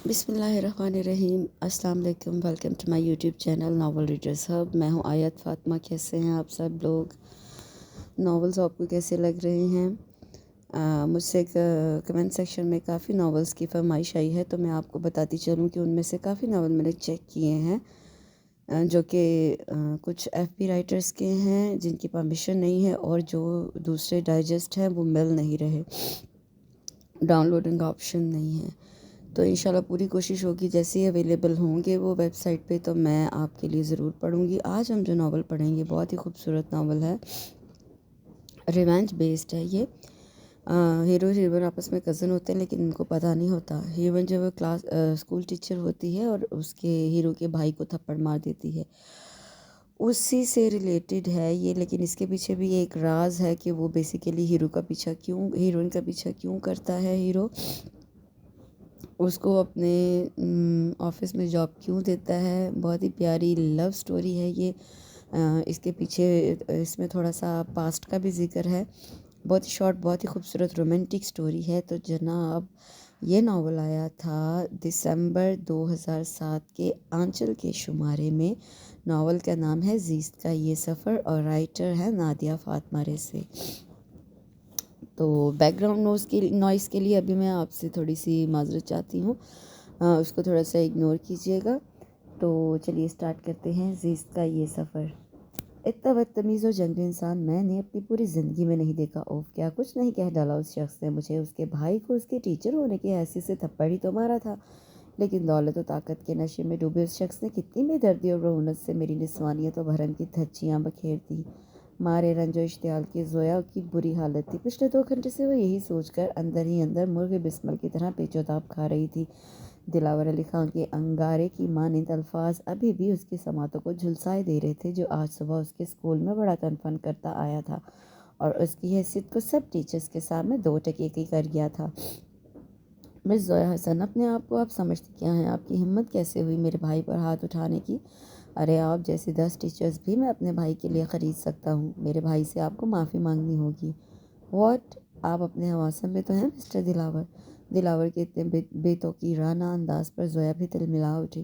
بسم اللہ الرحمن الرحیم۔ السلام علیکم، welcome to my YouTube channel novel readers hub. میں ہوں آیت فاطمہ۔ کیسے ہیں آپ سب لوگ؟ ناولز آپ کو کیسے لگ رہے ہیں؟ مجھ سے کمنٹ سیکشن میں کافی ناولز کی فرمائش آئی ہے، تو میں آپ کو بتاتی چلوں کہ ان میں سے کافی ناول میں نے چیک کیے ہیں جو کہ کچھ ایف بی رائٹرز کے ہیں جن کی پرمیشن نہیں ہے، اور جو دوسرے ڈائجسٹ ہیں وہ مل نہیں رہے، ڈاؤن لوڈنگ آپشن نہیں ہے۔ تو انشاءاللہ پوری کوشش ہوگی جیسے ہی اویلیبل ہوں گے وہ ویب سائٹ پہ تو میں آپ کے لیے ضرور پڑھوں گی۔ آج ہم جو ناول پڑھیں گے بہت ہی خوبصورت ناول ہے، ریونج بیسڈ ہے یہ۔ ہیرو ہیروئن آپس میں کزن ہوتے ہیں لیکن ان کو پتہ نہیں ہوتا۔ ہیروئن جو ہے اسکول ٹیچر ہوتی ہے اور اس کے ہیرو کے بھائی کو تھپڑ مار دیتی ہے، اسی سے ریلیٹڈ ہے یہ، لیکن اس کے پیچھے بھی ایک راز ہے کہ وہ بیسیکلی ہیروئن کا پیچھا کیوں کرتا ہے، ہیرو اس کو اپنے آفس میں جاب کیوں دیتا ہے۔ بہت ہی پیاری لو سٹوری ہے یہ۔ اس کے پیچھے اس میں تھوڑا سا پاسٹ کا بھی ذکر ہے۔ بہت ہی شارٹ، بہت ہی خوبصورت رومانٹک سٹوری ہے۔ تو جناب یہ ناول آیا تھا دسمبر 2007 کے آنچل کے شمارے میں۔ ناول کا نام ہے زیست کا یہ سفر، اور رائٹر ہے نادیہ فاطمہ رضوی۔ تو بیک گراؤنڈ نوائز کے لیے ابھی میں آپ سے تھوڑی سی معذرت چاہتی ہوں، اس کو تھوڑا سا اگنور کیجیے گا۔ تو چلیے اسٹارٹ کرتے ہیں۔ زیست کا یہ سفر۔ اتنا بدتمیز و جنگلی انسان میں نے اپنی پوری زندگی میں نہیں دیکھا۔ اوف، کیا کچھ نہیں کہہ ڈالا اس شخص نے مجھے۔ اس کے بھائی کو اس کے ٹیچر ہونے کی حیثیت سے تھپڑ ہی تو مارا تھا، لیکن دولت و طاقت کے نشے میں ڈوبے اس شخص نے کتنی بے دردی اور رعونت سے میری نسوانیت و بھرم کی دھجیاں بکھیر دی۔ مارے رنج و اشتعال کی زویا کی بری حالت تھی۔ پچھلے 2 گھنٹے سے وہ یہی سوچ کر اندر ہی اندر مرغ بسمل کی طرح پیچ و تاب کھا رہی تھی۔ دلاور علی خان کے انگارے کی مانند الفاظ ابھی بھی اس کی سماعتوں کو جھلسائے دے رہے تھے، جو آج صبح اس کے اسکول میں بڑا تن فن کرتا آیا تھا اور اس کی حیثیت کو سب ٹیچرز کے سامنے 2 ٹکے کی کر گیا تھا۔ مس زویا حسن، اپنے آپ کو آپ سمجھتی کیا ہیں؟ آپ کی ہمت کیسے ہوئی میرے بھائی پر ہاتھ اٹھانے کی؟ ارے آپ جیسی 10 ٹیچرز بھی میں اپنے بھائی کے لیے خرید سکتا ہوں۔ میرے بھائی سے آپ کو معافی مانگنی ہوگی۔ واٹ؟ آپ اپنے حواسوں میں تو ہیں مسٹر دلاور؟ دلاور کے اتنے بے توقیرانہ انداز پر زویا بھی تلملا اٹھی۔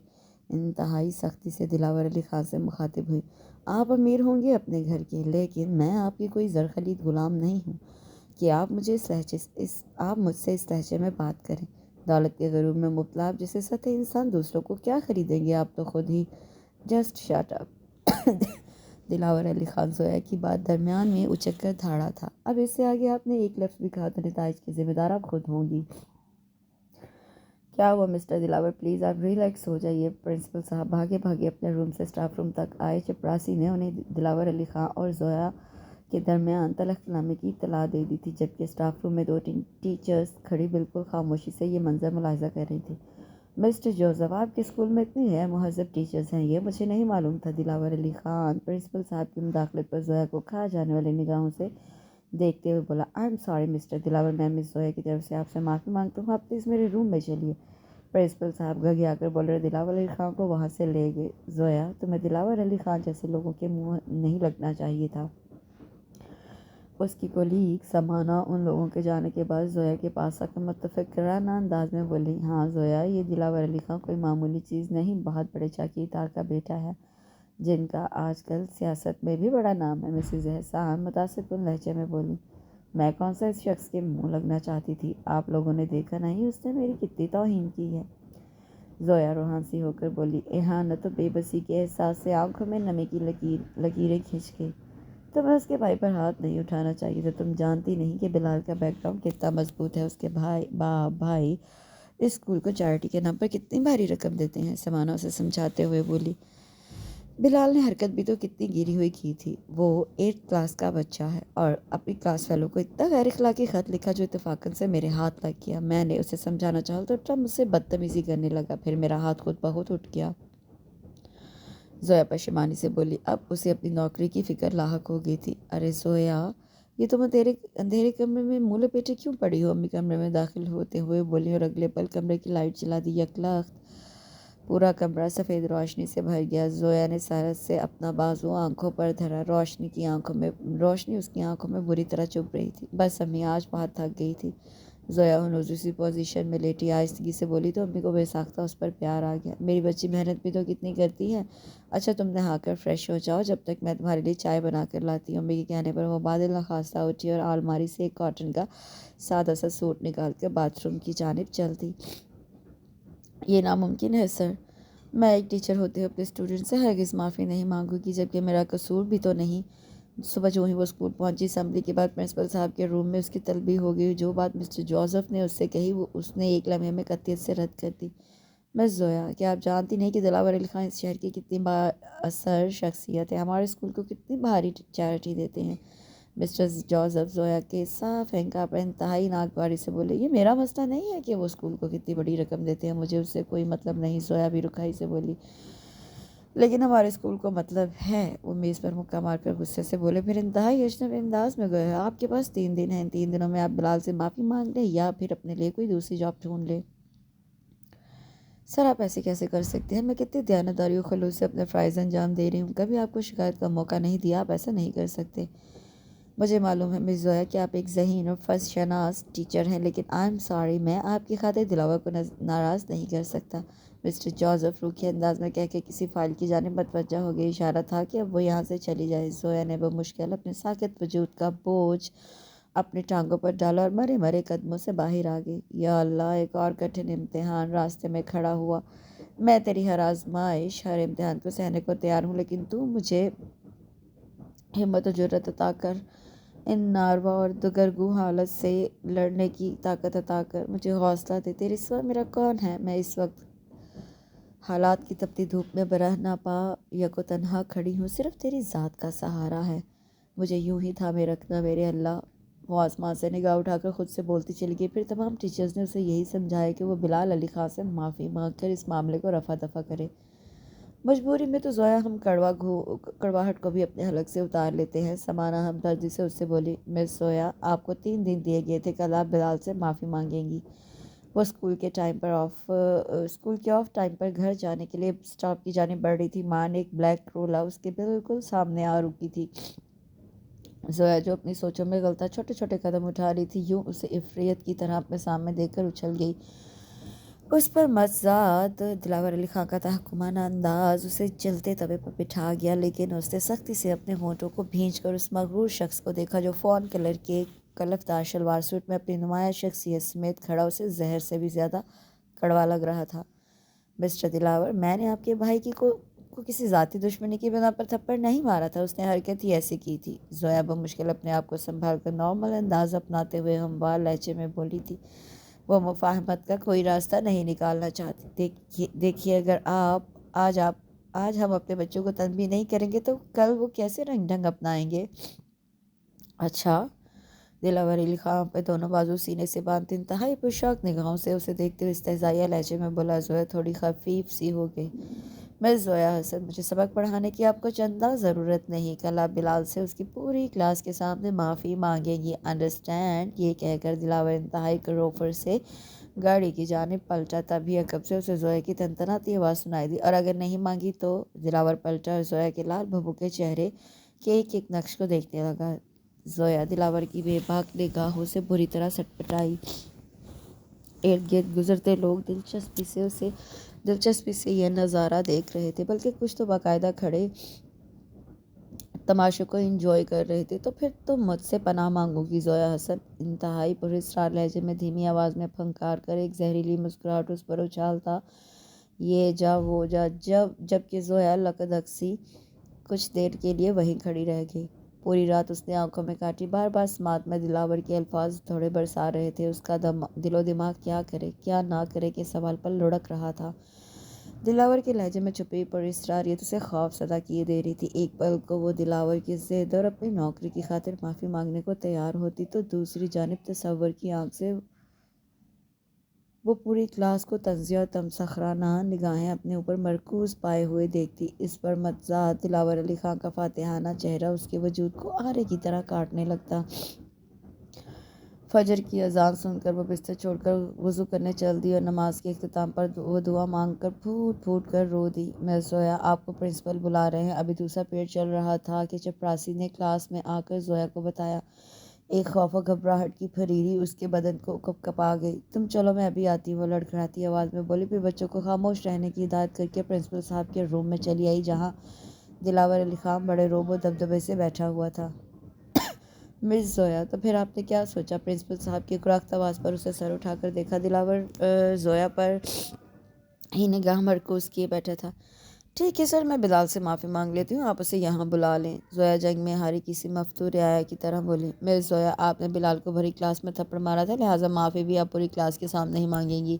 انتہائی سختی سے دلاور علی خان سے مخاطب ہوئی۔ آپ امیر ہوں گے اپنے گھر کے، لیکن میں آپ کی کوئی زرخلید غلام نہیں ہوں کہ آپ مجھ سے اس لہجے میں بات کریں۔ دولت کے غرور میں مبتلا آپ جیسے سطحی انسان دوسروں کو کیا خریدیں گے؟ آپ تو خود ہی جسٹ شٹ اپ۔ دلاور علی خان زویا کی بات درمیان میں اچک کر دھاڑا تھا۔ اب اس سے آگے آپ نے ایک لفظ بھی کہا تو نتائج کی ذمہ دار آپ خود ہوں گی۔ کیا ہوا مسٹر دلاور؟ پلیز آپ ریلیکس ہو جائیے۔ پرنسپل صاحب بھاگے بھاگے اپنے روم سے اسٹاف روم تک آئے۔ چپراسی نے انہیں دلاور علی خان اور زویا کے درمیان تلخ نامے کی اطلاع دے دی تھی، جبکہ اسٹاف روم میں 2 ٹیچرز کھڑی بالکل خاموشی سے یہ منظر ملاحظہ کر رہی تھی۔ مسٹر جوزف، آپ کے اسکول میں اتنی غیر مہذب ٹیچرز ہیں، یہ مجھے نہیں معلوم تھا۔ دلاور علی خان پرنسپل صاحب کی مداخلت پر زویا کو کھا جانے والی نگاہوں سے دیکھتے ہوئے بولا، آئی ایم سوری مسٹر دلاور، میں مس زویا کی طرف سے آپ سے معافی مانگتا ہوں۔ آپ پلیز میرے روم میں چلیے۔ پرنسپل صاحب گھگیا کر بول رہے دلاور علی خان کو وہاں سے لے گئے۔ زویا، تمہیں دلاور علی خان جیسے لوگوں کے منہ نہیں لگنا چاہیے تھا۔ اس کی کولیگ سمانا ان لوگوں کے جانے کے بعد زویا کے پاس آ کر متفکرانہ انداز میں بولی، ہاں زویا، یہ دلاور علی خان کوئی معمولی چیز نہیں، بہت بڑے چاکیدار کا بیٹا ہے جن کا آج کل سیاست میں بھی بڑا نام ہے۔ مسز احسان متاثر کن لہجے میں بولی، میں کون سا اس شخص کے منہ لگنا چاہتی تھی؟ آپ لوگوں نے دیکھا نہیں اس نے میری کتنی توہین کی ہے؟ زویا روحان سی ہو کر بولی، اہانت و بے بسی کے احساس سے آنکھوں میں نمی کی لکیریں کھنچ گئی۔ تمہیں اس کے بھائی پر ہاتھ نہیں اٹھانا چاہیے تھا۔ تم جانتی نہیں کہ بلال کا بیک گراؤنڈ کتنا مضبوط ہے۔ اس کے بھائی اس اسکول کو چیریٹی کے نام پر کتنی بھاری رقم دیتے ہیں۔ سمانا اسے سمجھاتے ہوئے بولی، بلال نے حرکت بھی تو کتنی گری ہوئی کی تھی۔ وہ 8 کلاس کا بچہ ہے اور اپنی کلاس فیلو کو اتنا غیر اخلاقی خط لکھا جو اتفاقاً سے میرے ہاتھ لگ گیا۔ میں نے اسے سمجھانا چاہا تو ٹرم مجھ سے بدتمیزی کرنے لگا، پھر میرا ہاتھ خود بخود اٹھ گیا۔ زویا پشیمانی سے بولی، اب اسے اپنی نوکری کی فکر لاحق ہو گئی تھی۔ ارے زویا، یہ تم اندھیرے کمرے میں منہ لپیٹے کیوں پڑی ہو؟ امی کمرے میں داخل ہوتے ہوئے بولی اور اگلے پل کمرے کی لائٹ جلا دی۔ یکلخت پورا کمرہ سفید روشنی سے بھر گیا۔ زویا نے سرت سے اپنا بازو آنکھوں پر دھرا۔ روشنی اس کی آنکھوں میں بری طرح چبھ رہی تھی۔ بس امی، آج بہت تھک گئی تھی۔ زویا ہنوز اسی پوزیشن میں لیٹی آہستگی سے بولی تو امی کو بے ساختہ اس پر پیار آ گیا۔ میری بچی محنت بھی تو کتنی کرتی ہے۔ اچھا تم نہا کر فریش ہو جاؤ، جب تک میں تمہارے لیے چائے بنا کر لاتی ہوں۔ امی کے کہنے پر وہ بادل نخواستہ اٹھی اور الماری سے ایک کاٹن کا سادہ سا سوٹ نکال کر باتھ روم کی جانب چل دی۔ یہ ناممکن ہے سر، میں ایک ٹیچر ہوتے ہوئے اپنے اسٹوڈنٹ سے ہرگز معافی نہیں مانگوں گی، جبکہ میرا قصور بھی تو نہیں۔ صبح جو ہی وہ اسکول پہنچی، اسمبلی کے بعد پرنسپل صاحب کے روم میں اس کی طلبی ہو گئی۔ جو بات مسٹر جوزف نے اس سے کہی وہ اس نے ایک لمحے میں قطعیت سے رد کر دی۔ مس زویا، کیا آپ جانتی نہیں کہ دلاور علی خان اس شہر کی کتنی با اثر شخصیت ہے؟ ہمارے اسکول کو کتنی بھاری چیریٹی دیتے ہیں۔ مسٹر جوزف زویا کے صاف ہینکا پر انتہائی ناگواری سے بولے، یہ میرا مسئلہ نہیں ہے کہ وہ اسکول کو کتنی بڑی رقم دیتے ہیں، مجھے اس سے کوئی مطلب نہیں۔ زویا بھی رکھائی سے بولی، لیکن ہمارے اسکول کو مطلب ہے۔ وہ میز پر مکہ مار کر غصے سے بولے، پھر انتہائی اجنبی انداز میں گئے، آپ کے پاس 3 دن ہیں، ان 3 دنوں میں آپ بلال سے معافی مانگ لیں یا پھر اپنے لیے کوئی دوسری جاب ڈھونڈ لیں۔ سر آپ ایسے کیسے کر سکتے ہیں؟ میں کتنی دیانتداری و خلوص سے اپنے فرائض انجام دے رہی ہوں، کبھی آپ کو شکایت کا موقع نہیں دیا، آپ ایسا نہیں کر سکتے۔ مجھے معلوم ہے مس زویا کہ آپ ایک ذہین اور فض شناس ٹیچر ہیں، لیکن آئی ایم سوری، میں آپ کی خاطر دلاور کو ناراض نہیں کر سکتا۔ مسٹر جوزف روکھے انداز میں کہہ کے کسی فائل کی جانب متوجہ ہو گئے، اشارہ تھا کہ اب وہ یہاں سے چلی جائے۔ زویا نے بمشکل اپنے ساکت وجود کا بوجھ اپنی ٹانگوں پر ڈالا اور مرے مرے قدموں سے باہر آ گئی۔ یا اللہ، ایک اور کٹھن امتحان راستے میں کھڑا ہوا۔ میں تیری ہر آزمائش، ہر امتحان کو سہنے کو تیار ہوں، لیکن تو مجھے ہمت و جرأت عطا کر، ان ناروا اور دگرگوں حالت سے لڑنے کی طاقت عطا کر، مجھے حوصلہ دے۔ تیرے سوا میرا کون ہے؟ میں اس وقت حالات کی تپتی دھوپ میں برہنہ پا یک و تنہا کھڑی ہوں، صرف تیری ذات کا سہارا ہے، مجھے یوں ہی تھامے رکھنا میرے اللہ۔ وہ آسمان سے نگاہ اٹھا کر خود سے بولتی چلی گئی۔ پھر تمام ٹیچرز نے اسے یہی سمجھایا کہ وہ بلال علی خان سے معافی مانگ کر اس معاملے کو رفع دفع کرے۔ مجبوری میں تو زویا ہم کڑواہٹ کو بھی اپنے حلق سے اتار لیتے ہیں۔ سمانا ہمدردی سے اس سے بولی، مس زویا، آپ کو 3 دن دیے گئے تھے، کل آپ بلال سے معافی مانگیں گی۔ وہ اسکول کے آف ٹائم پر گھر جانے کے لیے اسٹاپ کی جانب بڑھ رہی تھی۔ ماں نے ایک بلیک کرولا اس کے بالکل سامنے آ رکی تھی۔ زویا جو اپنی سوچوں میں غلطہ چھوٹے چھوٹے قدم اٹھا رہی تھی، یوں اسے عفریت کی طرح اپنے سامنے دیکھ کر اچھل گئی۔ اس پر مذاق دلاور علی خان کا تحکمانہ انداز اسے جلتے توے پر بٹھا گیا، لیکن اس نے سختی سے اپنے ہونٹوں کو بھینچ کر اس مغرور شخص کو دیکھا جو فون کلر کے کلف دار شلوار سوٹ میں اپنی نمایاں شخصیت سمیت کھڑا اسے زہر سے بھی زیادہ کڑوا لگ رہا تھا۔ مسٹر دلاور، میں نے آپ کے بھائی کو کسی ذاتی دشمنی کی بنا پر تھپڑ نہیں مارا تھا، اس نے حرکت ہی ایسی کی تھی۔ زویا بمشکل اپنے آپ کو سنبھال کر نارمل انداز اپناتے ہوئے ہموار لہجے میں بولی تھی، وہ مفاہمت کا کوئی راستہ نہیں نکالنا چاہتی۔ دیکھیے، اگر آج ہم اپنے بچوں کو تنبیہ نہیں کریں گے تو کل وہ کیسے رنگ ڈھنگ اپنائیں گے؟ اچھا؟ دلاور علی خان پہ دونوں بازو سینے سے باندھتے انتہائی پرشوق نگاہوں سے اسے دیکھتے ہوئے استہزائیہ لہجے میں بولا۔ زویا تھوڑی خفیف سی ہو گئی۔ مس زویا حسن، مجھے سبق پڑھانے کی آپ کو چندہ ضرورت نہیں، کل آپ بلال سے اس کی پوری کلاس کے سامنے معافی مانگیں گی، انڈرسٹینڈ؟ یہ کہہ کر دلاور انتہائی کروفر سے گاڑی کی جانب پلٹا، تبھی عقب سے اسے زویا کی تنتناتی آواز سنائی دی، اور اگر نہیں مانگی تو؟ دلاور پلٹا اور زویا کے لال بھبوکے چہرے کے ایک ایک نقش کو دیکھنے لگا۔ زویا دلاور کی بے باک نگاہوں سے بری طرح سٹپٹائی۔ ارد گرد گزرتے لوگ دلچسپی سے یہ نظارہ دیکھ رہے تھے، بلکہ کچھ تو باقاعدہ کھڑے تماشے کو انجوائے کر رہے تھے۔ تو پھر تم مجھ سے پناہ مانگو گی زویا حسن؟ انتہائی پراسرار لہجے میں دھیمی آواز میں پھنکار کر ایک زہریلی مسکراہٹ اس پر اچھالتا یہ جا وہ جا، جبکہ زویا لکدھک-سی کچھ دیر کے لیے وہیں کھڑی رہ گئی۔ پوری رات اس نے آنکھوں میں کاٹی، بار بار سماعت میں دلاور کے الفاظ تھوڑے برسا رہے تھے۔ اس کا دل و دماغ کیا کرے کیا نہ کرے کے سوال پر لڑک رہا تھا۔ دلاور کے لہجے میں چھپی پراسراریت اسے خوف زدہ کیے دے رہی تھی۔ ایک پل کو وہ دلاور کی ضد اور اپنی نوکری کی خاطر معافی مانگنے کو تیار ہوتی تو دوسری جانب تصور کی آنکھ سے وہ پوری کلاس کو طنزیہ اور تمسخرانہ نگاہیں اپنے اوپر مرکوز پائے ہوئے دیکھتی۔ اس پر متضاد دلاور علی خان کا فاتحانہ چہرہ اس کے وجود کو آرے کی طرح کاٹنے لگتا۔ فجر کی اذان سن کر وہ بستر چھوڑ کر وضو کرنے چل دی اور نماز کے اختتام پر وہ دعا مانگ کر پھوٹ پھوٹ کر رو دی۔ مس زویا، آپ کو پرنسپل بلا رہے ہیں۔ ابھی دوسرا پیریڈ چل رہا تھا کہ چپراسی نے کلاس میں آ کر زویا کو بتایا ایک خوف و گھبراہٹ کی پھریری اس کے بدن کو کپ کپا گئی۔ تم چلو میں ابھی آتی ہوں، وہ لڑکھڑاتی آواز میں بولی، پھر بچوں کو خاموش رہنے کی ہدایت کر کے پرنسپل صاحب کے روم میں چلی آئی، جہاں دلاور علی خان بڑے روب و دبدبے سے بیٹھا ہوا تھا۔ مس زویا، تو پھر آپ نے کیا سوچا؟ پرنسپل صاحب کی کڑاکت آواز پر اسے سر اٹھا کر دیکھا۔ دلاور زویا پر ہی نگاہ مرکوز کیے بیٹھا تھا۔ ٹھیک ہے سر، میں بلال سے معافی مانگ لیتی ہوں، آپ اسے یہاں بلا لیں، زویا جنگ میں ہاری کسی مفتور رعایا کی طرح بولی۔ مس زویا، آپ نے بلال کو بھری کلاس میں تھپڑ مارا تھا، لہٰذا معافی بھی آپ پوری کلاس کے سامنے ہی مانگیں گی،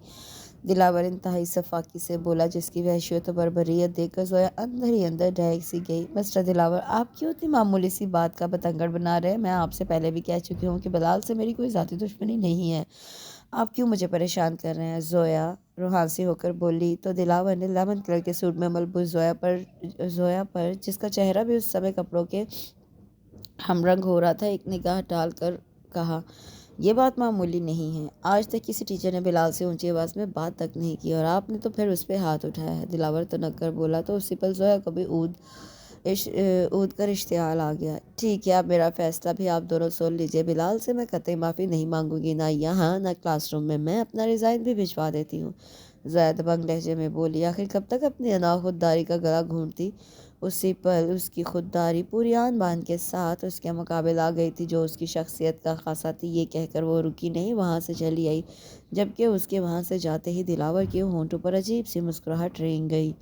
دلاور انتہائی صفاقی سے بولا، جس کی وحشیت و بربریت دیکھ کر زویا اندر ہی اندر ڈھہک سی گئی۔ مسٹر دلاور، آپ کیوں اتنی معمولی سی بات کا بتنگڑ بنا رہے ہیں؟ میں آپ سے پہلے بھی کہہ چکی ہوں کہ بلال سے میری کوئی ذاتی دشمنی نہیں ہے، آپ کیوں مجھے پریشان کر رہے ہیں؟ زویا روحانسی ہو کر بولی تو دلاور نے لیمن کلر کے سوٹ میں ملبوس زویا پر جس کا چہرہ بھی اس سمے کپڑوں کے ہم رنگ ہو رہا تھا، ایک نگاہ ڈال کر کہا، یہ بات معمولی نہیں ہے، آج تک کسی ٹیچر نے بلال سے اونچی آواز میں بات تک نہیں کی، اور آپ نے تو پھر اس پہ ہاتھ اٹھایا ہے۔ دلاور تنک کر بولا تو اسی پل زویا کو بھی اود کر اشتعال آ گیا۔ ٹھیک ہے، اب میرا فیصلہ بھی آپ دونوں سن لیجئے، بلال سے میں قطعی معافی نہیں مانگوں گی، نہ یہاں نہ کلاس روم میں اپنا ریزائن بھی بھجوا دیتی ہوں، زویا دبنگ لہجے میں بولی۔ آخر کب تک اپنی انا خودداری کا گلا گھونٹتی؟ اسی پل اس کی خودداری پوری آن بان کے ساتھ اس کے مقابل آ گئی تھی، جو اس کی شخصیت کا خاصہ تھی۔ یہ کہہ کر وہ رکی نہیں، وہاں سے چلی آئی، جبکہ اس کے وہاں سے جاتے ہی دلاور کے ہونٹوں پر عجیب سی مسکراہٹ رینگ گئی۔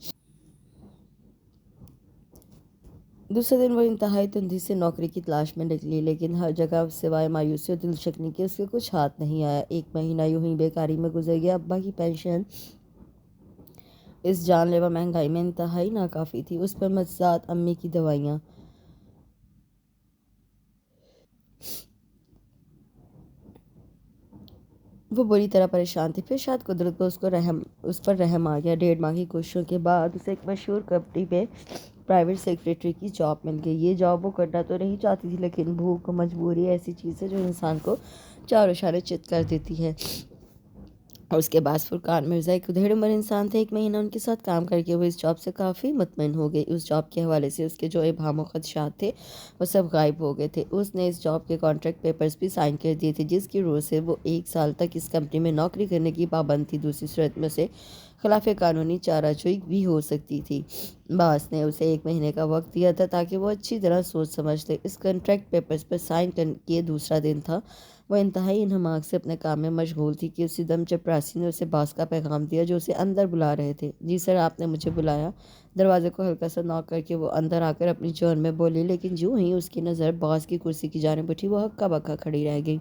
دوسرے دن وہ انتہائی تندی سے نوکری کی تلاش میں نکلی، لیکن ہر جگہ سوائے مایوسی اور دل شکنی کے اس کے کچھ ہاتھ نہیں آیا۔ ایک مہینہ یوں ہی بیکاری میں گزر گیا۔ ابا کی پینشن اس جان لیوا مہنگائی میں انتہائی ناکافی تھی، اس پر مزاد امی کی دوائیاں۔ وہ بری طرح پریشان تھی، پھر شاید قدرت کو اس پر رحم آ گیا۔ 1.5 ماہ کی کوششوں کے بعد اسے ایک مشہور کمپنی میں پرائیویٹ سیکریٹری کی جاب مل گئی۔ یہ جاب وہ کرنا تو نہیں چاہتی تھی، لیکن بھوک و مجبوری ایسی چیز ہے جو انسان کو چاروں شانے چت کر دیتی ہے۔ اور اس کے بعد فرقان مرزا ایک ادھیڑ عمر انسان تھے۔ 1 مہینہ ان کے ساتھ کام کر کے وہ اس جاب سے کافی مطمئن ہو گئی۔ اس جاب کے حوالے سے اس کے جو ابہام و خدشات تھے وہ سب غائب ہو گئے تھے۔ اس نے اس جاب کے کانٹریکٹ پیپرز بھی سائن کر دیے تھے، جس کی روح سے وہ 1 سال تک اس کمپنی میں نوکری کرنے کی پابند تھی۔ دوسری صورت میں اسے خلاف قانونی چارہ جوئی بھی ہو سکتی تھی۔ باس نے اسے 1 مہینے کا وقت دیا تھا تاکہ وہ اچھی طرح سوچ سمجھ لے۔ اس کانٹریکٹ پیپرز پر سائن کیے دوسرا دن تھا۔ وہ انتہائی انہماک سے اپنے کام میں مشغول تھی کہ اسی دم چپراسی نے اسے باس کا پیغام دیا، جو اسے اندر بلا رہے تھے۔ جی سر، آپ نے مجھے بلایا؟ دروازے کو ہلکا سا نوک کر کے وہ اندر آ کر اپنی جون میں بولی، لیکن جوں ہی اس کی نظر باس کی کرسی کی جانب اٹھی، وہ ہکا بکا کھڑی رہ گئی۔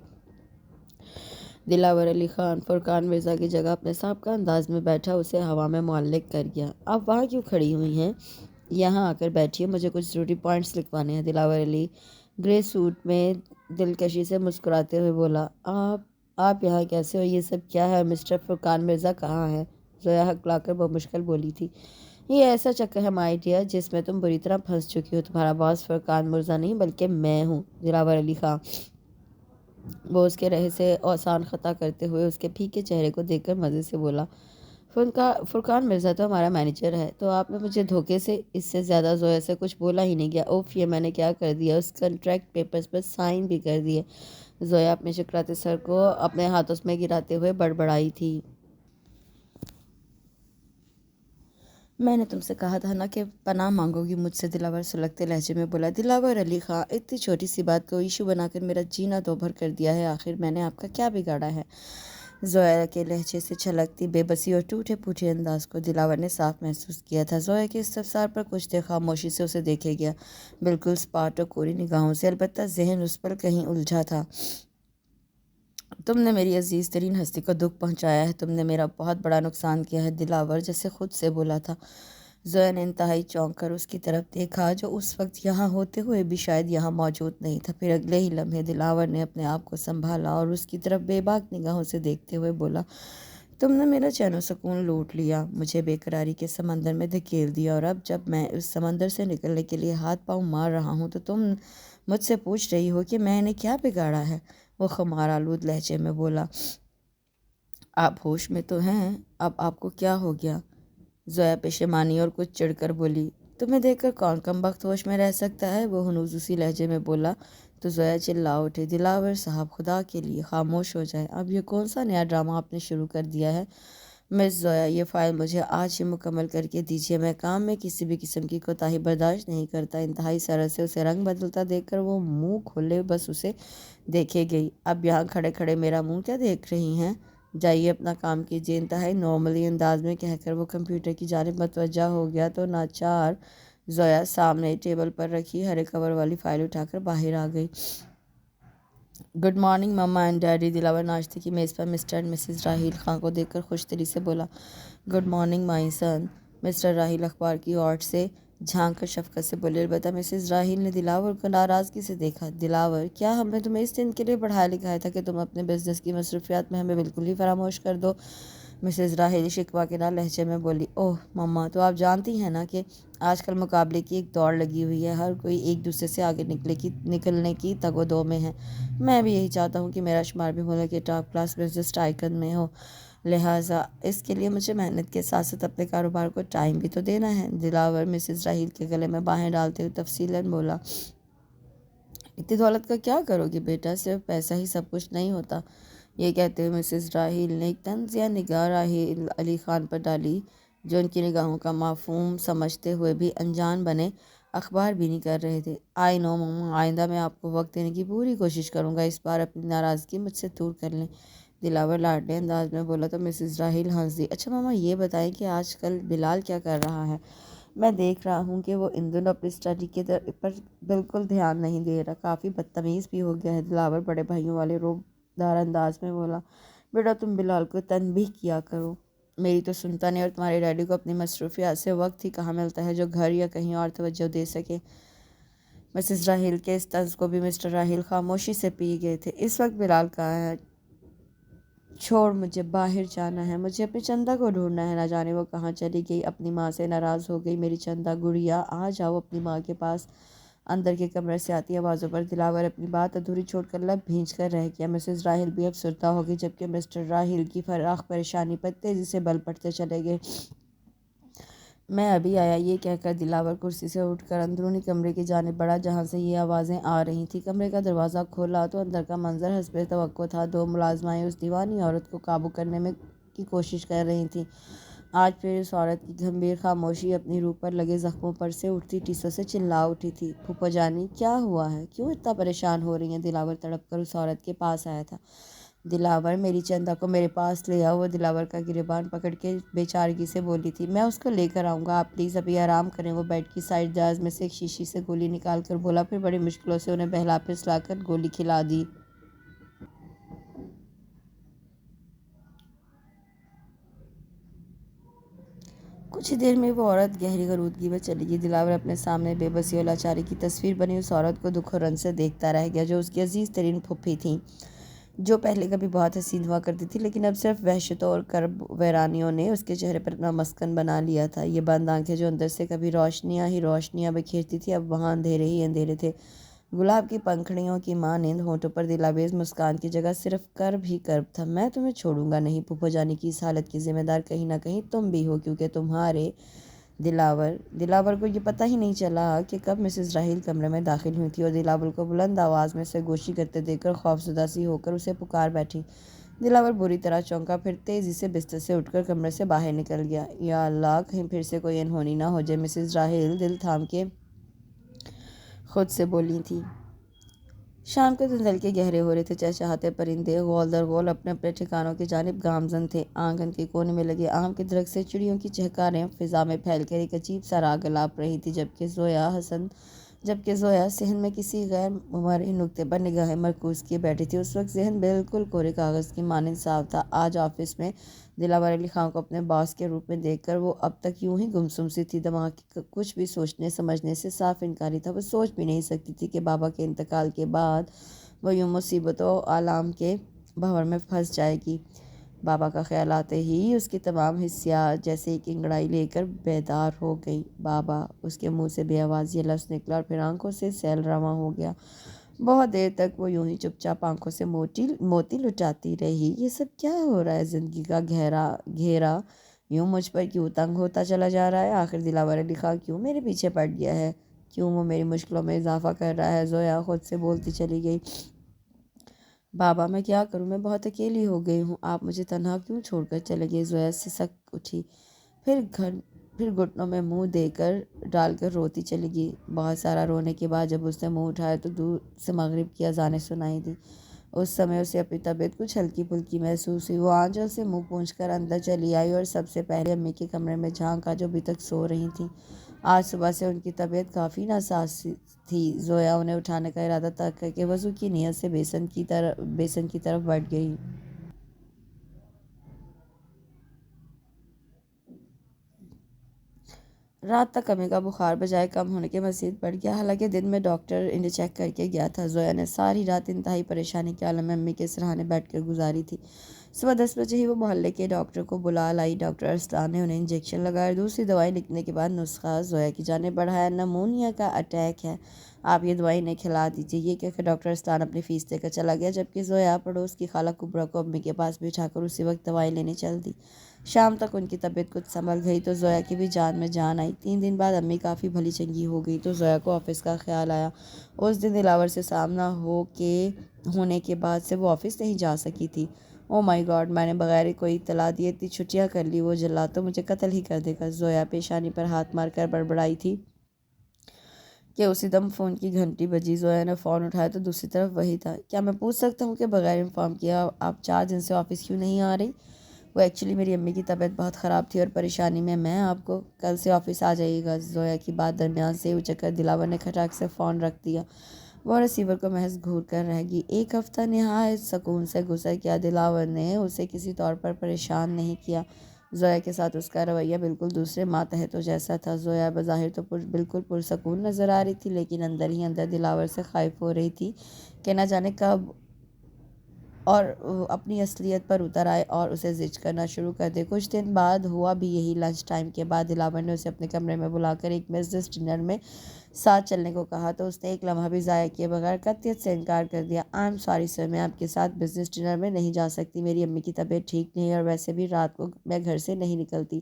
دلاور علی خان فرقان مرزا کی جگہ اپنے سابقہ انداز میں بیٹھا اسے ہوا میں معلق کر گیا۔ آپ وہاں کیوں کھڑی ہوئی ہیں؟ یہاں آ کر بیٹھیے، مجھے کچھ ضروری پوائنٹس لکھوانے ہیں۔ دلاور علی گرے سوٹ میں دلکشی سے مسکراتے ہوئے بولا، آپ یہاں کیسے ہو؟ یہ سب کیا ہے؟ اور مسٹر فرقان مرزا کہاں ہیں؟ زویا ہکلا کر بمشکل بولی تھی، یہ ایسا چکر ہے مائی ڈیئر جس میں تم بری طرح پھنس چکی ہو، تمہارا باس فرقان مرزا نہیں بلکہ میں ہوں۔ دلاور علی خان وہ اس کے رہے سے آسان خطا کرتے ہوئے اس کے پھیکے چہرے کو دیکھ کر مزے سے بولا، فرقان مرزا تو ہمارا مینیجر ہے، تو آپ نے مجھے دھوکے سے اس سے زیادہ زویا سے کچھ بولا ہی نہیں گیا۔ اوف، یہ میں نے کیا کر دیا؟ اس کنٹریکٹ پیپرز پر سائن بھی کر دیے۔ زویا اپنے چکراتے سر کو اپنے ہاتھوں میں گراتے ہوئے بڑبڑائی تھی، میں نے تم سے کہا تھا نا کہ پناہ مانگو گی مجھ سے، دلاور سلگتے لہجے میں بولا۔ دلاور علی خان، اتنی چھوٹی سی بات کو ایشو بنا کر میرا جینا دوبھر کر دیا ہے، آخر میں نے آپ کا کیا بگاڑا ہے؟ زویا کے لہجے سے چھلکتی بے بسی اور ٹوٹے پھوٹے انداز کو دلاور نے صاف محسوس کیا تھا۔ زویا کے استفسار پر کچھ دیر خاموشی سے اسے دیکھے گیا، بالکل سپاٹ اور کوری نگاہوں سے، البتہ ذہن اس پر کہیں الجھا تھا۔ تم نے میری عزیز ترین ہستی کو دکھ پہنچایا ہے، تم نے میرا بہت بڑا نقصان کیا ہے، دلاور جیسے خود سے بولا تھا۔ زویا نے انتہائی چونک کر اس کی طرف دیکھا، جو اس وقت یہاں ہوتے ہوئے بھی شاید یہاں موجود نہیں تھا۔ پھر اگلے ہی لمحے دلاور نے اپنے آپ کو سنبھالا اور اس کی طرف بے باک نگاہوں سے دیکھتے ہوئے بولا، تم نے میرا چین و سکون لوٹ لیا، مجھے بے قراری کے سمندر میں دھکیل دیا، اور اب جب میں اس سمندر سے نکلنے کے لیے ہاتھ پاؤں مار رہا ہوں تو تم مجھ سے پوچھ رہی ہو کہ میں نے کیا بگاڑا ہے؟ وہ خمار آلود لہجے میں بولا، آپ ہوش میں تو ہیں؟ اب آپ کو کیا ہو گیا؟ زویا پشیمانی اور کچھ چڑھ کر بولی، تمہیں دیکھ کر کون کم بخت ہوش میں رہ سکتا ہے، وہ ہنوز اسی لہجے میں بولا تو زویا چلا اٹھے۔ دلاور صاحب خدا کے لیے خاموش ہو جائیں، اب یہ کون سا نیا ڈرامہ آپ نے شروع کر دیا ہے؟ مس زویا، یہ فائل مجھے آج ہی مکمل کر کے دیجیے، میں کام میں کسی بھی قسم کی کوتاہی برداشت نہیں کرتا۔ انتہائی سرعت سے اسے رنگ بدلتا دیکھ کر وہ منہ کھولے بس اسے دیکھے گئی۔ اب یہاں کھڑے کھڑے میرا منہ کیا دیکھ رہی ہیں؟ جائیے اپنا کام کیجیے، انتہائی نارملی انداز میں کہہ کر وہ کمپیوٹر کی جانب متوجہ ہو گیا تو ناچار زویا سامنے ٹیبل پر رکھی ہرے کور والی فائل اٹھا کر باہر آ گئی۔ Good morning mama and daddy, Dilawar ناشتے کی میز پر Mr and Mrs Raheel Khan کو دیکھ کر خوش دلی سے بولا۔ Good morning my son, Mr Raheel اخبار کی اوٹ سے جھانک کر شفقت سے بولے۔ البتہ مسز راحیل نے دلاور کو ناراضگی سے دیکھا۔ دلاور، کیا ہم نے تمہیں اس دن کے لیے پڑھایا لکھایا تھا کہ تم اپنے بزنس کی مصروفیات میں ہمیں بالکل ہی فراموش کر دو؟ مسز راحیل شکوہ کے نہ لہجے میں بولی۔ اوہ مما، تو آپ جانتی ہیں نا کہ آج کل مقابلے کی ایک دوڑ لگی ہوئی ہے، ہر کوئی ایک دوسرے سے آگے نکلنے کی تگ و دو میں ہے۔ میں بھی یہی چاہتا ہوں کہ میرا شمار بھی ملک کے ٹاپ کلاس بزنس ٹائکن میں ہو، لہٰذا اس کے لیے مجھے محنت کے ساتھ ساتھ اپنے کاروبار کو ٹائم بھی تو دینا ہے۔ دلاور مسز راحیل کے گلے میں باہیں ڈالتے ہوئے تفصیلاً بولا۔ اتنی دولت کا کیا کرو گی بیٹا، صرف پیسہ ہی سب کچھ نہیں ہوتا۔ یہ کہتے ہوئے مسز راحیل نے ایک طنزیہ نگاہ راحیل علی خان پر ڈالی، جو ان کی نگاہوں کا مفہوم سمجھتے ہوئے بھی انجان بنے اخبار بھی نہیں کر رہے تھے۔ آئی نو مما، آئندہ میں آپ کو وقت دینے کی پوری کوشش کروں گا، اس بار اپنی ناراضگی مجھ سے دور کر لیں۔ دلاور لاڈلے انداز میں بولا تو مسز راحیل ہنس دی۔ اچھا ماما، یہ بتائیں کہ آج کل بلال کیا کر رہا ہے؟ میں دیکھ رہا ہوں کہ وہ ان دنوں اپنی اسٹڈی کے پر بالکل دھیان نہیں دے رہا، کافی بدتمیز بھی ہو گیا ہے۔ دلاور بڑے بھائیوں والے روب دار انداز میں بولا۔ بیٹا تم بلال کو تنبیہ کیا کرو، میری تو سنتا نہیں، اور تمہارے ڈیڈی کو اپنی مصروفیات سے وقت ہی کہاں ملتا ہے جو گھر یا کہیں اور توجہ دے سکے۔ مسز راحیل کے اس طنز کو بھی مسٹر راحیل خاموشی سے پی گئے تھے۔ اس وقت بلال کہاں ہے؟ چھوڑ، مجھے باہر جانا ہے، مجھے اپنی چندہ کو ڈھونڈنا ہے، نہ جانے وہ کہاں چلی گئی، اپنی ماں سے ناراض ہو گئی۔ میری چندہ گڑیا، آ جاؤ اپنی ماں کے پاس۔ اندر کے کمرے سے آتی آوازوں پر دلاور اپنی بات ادھوری چھوڑ کر لب بھینچ کر رہ گیا۔ مسز راحیل بھی افسردہ ہو گئی، جبکہ مسٹر راحیل کی فراخ پریشانی پر تیزی سے بل پڑتے چلے گئے۔ میں ابھی آیا، یہ کہہ کر دلاور کرسی سے اٹھ کر اندرونی کمرے کی جانب بڑھا جہاں سے یہ آوازیں آ رہی تھیں۔ کمرے کا دروازہ کھولا تو اندر کا منظر حسب توقع تھا۔ دو ملازمائیں اس دیوانی عورت کو قابو کرنے کی کوشش کر رہی تھیں۔ آج پھر اس عورت کی گھمبیر خاموشی اپنی روح پر لگے زخموں پر سے اٹھتی ٹیسوں سے چلا اٹھی تھی۔ پھوپھو جانی، کیا ہوا ہے؟ کیوں اتنا پریشان ہو رہی ہیں؟ دلاور تڑپ کر اس عورت کے پاس آیا تھا۔ دلاور، میری چندہ کو میرے پاس لے آؤ، وہ دلاور کا گریبان پکڑ کے بے چارگی سے بولی تھی۔ میں اس کو لے کر آؤں گا، آپ پلیز ابھی آرام کریں۔ وہ بیڈ کی سائیڈ دراز میں سے ایک شیشی سے گولی نکال کر بولا، پھر بڑی مشکلوں سے انہیں بہلا پھسلا کر گولی کھلا دی۔ کچھ ہی دیر میں وہ عورت گہری غنودگی میں چلی گئی۔ دلاور اپنے سامنے بے بسی اور لاچاری کی تصویر بنی اس عورت کو دکھ و رنج سے دیکھتا رہ گیا، جو اس کی عزیز ترین پھوپھی تھیں، جو پہلے کبھی بہت حسین ہوا کرتی تھی، لیکن اب صرف وحشتوں اور کرب ویرانیوں نے اس کے چہرے پر اپنا مسکن بنا لیا تھا۔ یہ بند آنکھیں جو اندر سے کبھی روشنیاں ہی روشنیاں بکھیرتی تھی، اب وہاں اندھیرے ہی اندھیرے تھے۔ گلاب کی پنکھڑیوں کی مانند ہونٹوں پر دلاویز مسکان کی جگہ صرف کرب ہی کرب تھا۔ میں تمہیں چھوڑوں گا نہیں پھوپھو جانی کی اس حالت کی ذمہ دار کہیں نہ کہیں تم بھی ہو، کیونکہ تمہارے دلاور کو یہ پتہ ہی نہیں چلا کہ کب مسز راحیل کمرے میں داخل ہوئی تھی اور دلاور کو بلند آواز میں سرگوشی کرتے دیکھ کر خوفزدہ سی ہو کر اسے پکار بیٹھی۔ دلاور بری طرح چونکا، پھر تیزی سے بستر سے اٹھ کر کمرے سے باہر نکل گیا۔ یا اللہ، کہیں پھر سے کوئی انہونی نہ ہو جائے، مسز راحیل دل تھام کے خود سے بولی تھی۔ شام کے دھندل کے گہرے ہو رہے تھے، چہچہاتے پرندے غول در غول اپنے اپنے ٹھکانوں کی جانب گامزن تھے۔ آنگن کے کونے میں لگے آم کے درخت سے چڑیوں کی چہکاریں فضا میں پھیل کر ایک عجیب سا راگ الاپ رہی تھی، جبکہ زویا صحن میں کسی غیر مرئی نقطے پر نگاہیں مرکوز کیے بیٹھی تھی۔ اس وقت ذہن بالکل کورے کاغذ کی مانند صاف تھا۔ آج آفس میں دلاور علی خان کو اپنے باس کے روپ میں دیکھ کر وہ اب تک یوں ہی گمسم سی تھی، دماغ کی کچھ بھی سوچنے سمجھنے سے صاف انکاری تھا۔ وہ سوچ بھی نہیں سکتی تھی کہ بابا کے انتقال کے بعد وہ یوں مصیبتوں و آلام کے بھنور میں پھنس جائے گی۔ بابا کا خیال آتے ہی اس کی تمام حسیات جیسے ایک انگڑائی لے کر بیدار ہو گئی۔ بابا، اس کے منہ سے بے آواز یہ لفظ نکلا اور پھر آنکھوں سے سیل رواں ہو گیا۔ بہت دیر تک وہ یوں ہی چپ چاپ آنکھوں سے موتی لٹاتی رہی۔ یہ سب کیا ہو رہا ہے؟ زندگی کا گھیرا یوں مجھ پر کیوں تنگ ہوتا چلا جا رہا ہے؟ آخر دلاور علی خان کیوں میرے پیچھے پڑ گیا ہے؟ کیوں وہ میری مشکلوں میں اضافہ کر رہا ہے؟ زویا خود سے بولتی چلی گئی۔ بابا میں کیا کروں، میں بہت اکیلی ہو گئی ہوں، آپ مجھے تنہا کیوں چھوڑ کر چلے گئے؟ زویا سسک اٹھی، پھر گھٹنوں میں منہ دے کر ڈال کر روتی چلی گئی۔ بہت سارا رونے کے بعد جب اس نے منہ اٹھایا تو دور سے مغرب کی اذانیں سنائی دیں۔ اس سمے اسے اپنی طبیعت کچھ ہلکی پھلکی محسوس ہوئی۔ وہ آنچل سے منہ پونچھ کر اندر چلی آئی اور سب سے پہلے امی کے کمرے میں جھانکا جو ابھی تک سو رہی تھیں۔ آج صبح سے ان کی طبیعت کافی ناساز تھی۔ زویا انہیں اٹھانے کا ارادہ ترک کر کے وضو کی نیت سے بیسن کی طرف بڑھ گئی۔ رات تک امی کا بخار بجائے کم ہونے کے مزید بڑھ گیا، حالانکہ دن میں ڈاکٹر انہیں چیک کر کے گیا تھا۔ زویا نے ساری رات انتہائی پریشانی کے عالم میں امی کے سرہانے بیٹھ کر گزاری تھی۔ صبح 10 بجے ہی وہ محلے کے ڈاکٹر کو بلا لائی۔ ڈاکٹر ارسلان نے انہیں انجیکشن لگایا اور دوسری دوائی لکھنے کے بعد نسخہ زویا کی جانب بڑھایا۔ نمونیا کا اٹیک ہے، آپ یہ دوائی انہیں کھلا دیجیے۔ یہ کہہ کر ڈاکٹر ارسلان اپنی فیس دے کر چلا گیا، جبکہ زویا پڑوس کی خالہ کبریٰ کو امی کے پاس بٹھا کر اسی وقت دوائی لینے چل دی۔ شام تک ان کی طبیعت کچھ سنبھل گئی تو زویا کی بھی جان میں جان آئی۔ 3 دن بعد امی کافی بھلی چنگی ہو گئی تو زویا کو آفس کا خیال آیا۔ اس دن دلاور سے سامنا ہونے کے بعد سے وہ آفس نہیں جا سکی تھی۔ او مائی گاڈ، میں نے بغیر کوئی اطلاع دیے اتنی چھٹیاں کر لی، وہ جلاد تو مجھے قتل ہی کر دے گا۔ زویا پیشانی پر ہاتھ مار کر بڑبڑائی تھی کہ اسی دم فون کی گھنٹی بجی۔ زویا نے فون اٹھایا تو دوسری طرف وہی تھا۔ کیا میں پوچھ سکتا ہوں کہ بغیر انفارم کیا آپ 4 دن سے آفس کیوں نہیں آ رہی؟ وہ ایکچولی میری امی کی طبیعت بہت خراب تھی اور پریشانی میں آپ کو کل سے آفس آ جائیے گا۔ زویا کی بات درمیان سے اچک کر دلاور نے کھٹاک سے فون رکھ دیا۔ وہ ریسیور کو محض گھور کر رہ گئی۔ ایک ہفتہ نہایت سکون سے گزر گیا۔ دلاور نے اسے کسی طور پر پریشان نہیں کیا۔ زویا کے ساتھ اس کا رویہ بالکل دوسرے ماتحتوں جیسا تھا۔ زویا بظاہر تو بالکل پرسکون نظر آ رہی تھی، لیکن اندر ہی اندر دلاور سے خائف ہو رہی تھی کہ نہ جانے کب اور اپنی اصلیت پر اتر آئے اور اسے زج کرنا شروع کر دے۔ کچھ دن بعد ہوا بھی یہی۔ لنچ ٹائم کے بعد دلاور نے اسے اپنے کمرے میں بلا کر ایک بزنس ڈنر میں ساتھ چلنے کو کہا تو اس نے ایک لمحہ بھی ضائع کیے بغیر قطعیت سے انکار کر دیا۔ آئی ایم سوری سر، میں آپ کے ساتھ بزنس ڈنر میں نہیں جا سکتی، میری امی کی طبیعت ٹھیک نہیں ہے اور ویسے بھی رات کو میں گھر سے نہیں نکلتی۔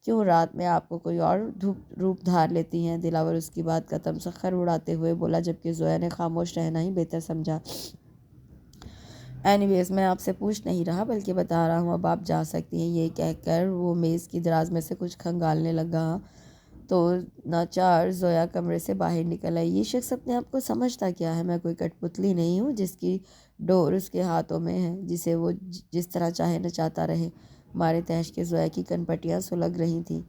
کیوں، رات میں آپ کو کوئی اور روپ دھار لیتی ہیں؟ دلاور اس کی بات کا تمسخر اڑاتے ہوئے بولا، جبکہ زویا نے خاموش رہنا ہی بہتر سمجھا۔ اینی ویز، میں آپ سے پوچھ نہیں رہا بلکہ بتا رہا ہوں، اب آپ جا سکتی ہیں۔ یہ کہہ کر وہ میز کی دراز میں سے کچھ کھنگالنے لگا تو ناچار زویا کمرے سے باہر نکل آئی۔ یہ شخص اپنے آپ کو سمجھتا کیا ہے؟ میں کوئی کٹ پتلی نہیں ہوں جس کی ڈور اس کے ہاتھوں میں ہے، جسے وہ جس طرح چاہے نچاتا رہے۔ مارے تحش کے زویا کی کنپٹیاں سلگ رہی تھیں۔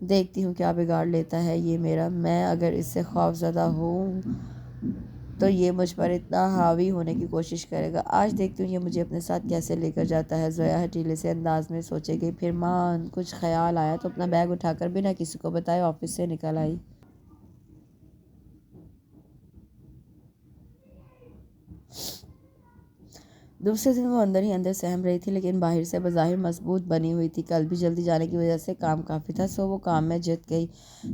دیکھتی ہوں کیا بگاڑ لیتا ہے یہ میرا۔ میں اگر اس سے خوف زدہ ہوں تو یہ مجھ پر اتنا حاوی ہونے کی کوشش کرے گا۔ آج دیکھتی ہوں یہ مجھے اپنے ساتھ کیسے لے کر جاتا ہے۔ زویا ہٹیلے سے انداز میں سوچے گئی، پھر کچھ خیال آیا تو اپنا بیگ اٹھا کر بنا کسی کو بتائے آفس سے نکل آئی۔ دوسرے دن وہ اندر ہی اندر سہم رہی تھی، لیکن باہر سے بظاہر مضبوط بنی ہوئی تھی۔ کل بھی جلدی جانے کی وجہ سے کام کافی تھا، سو وہ کام میں جت گئی۔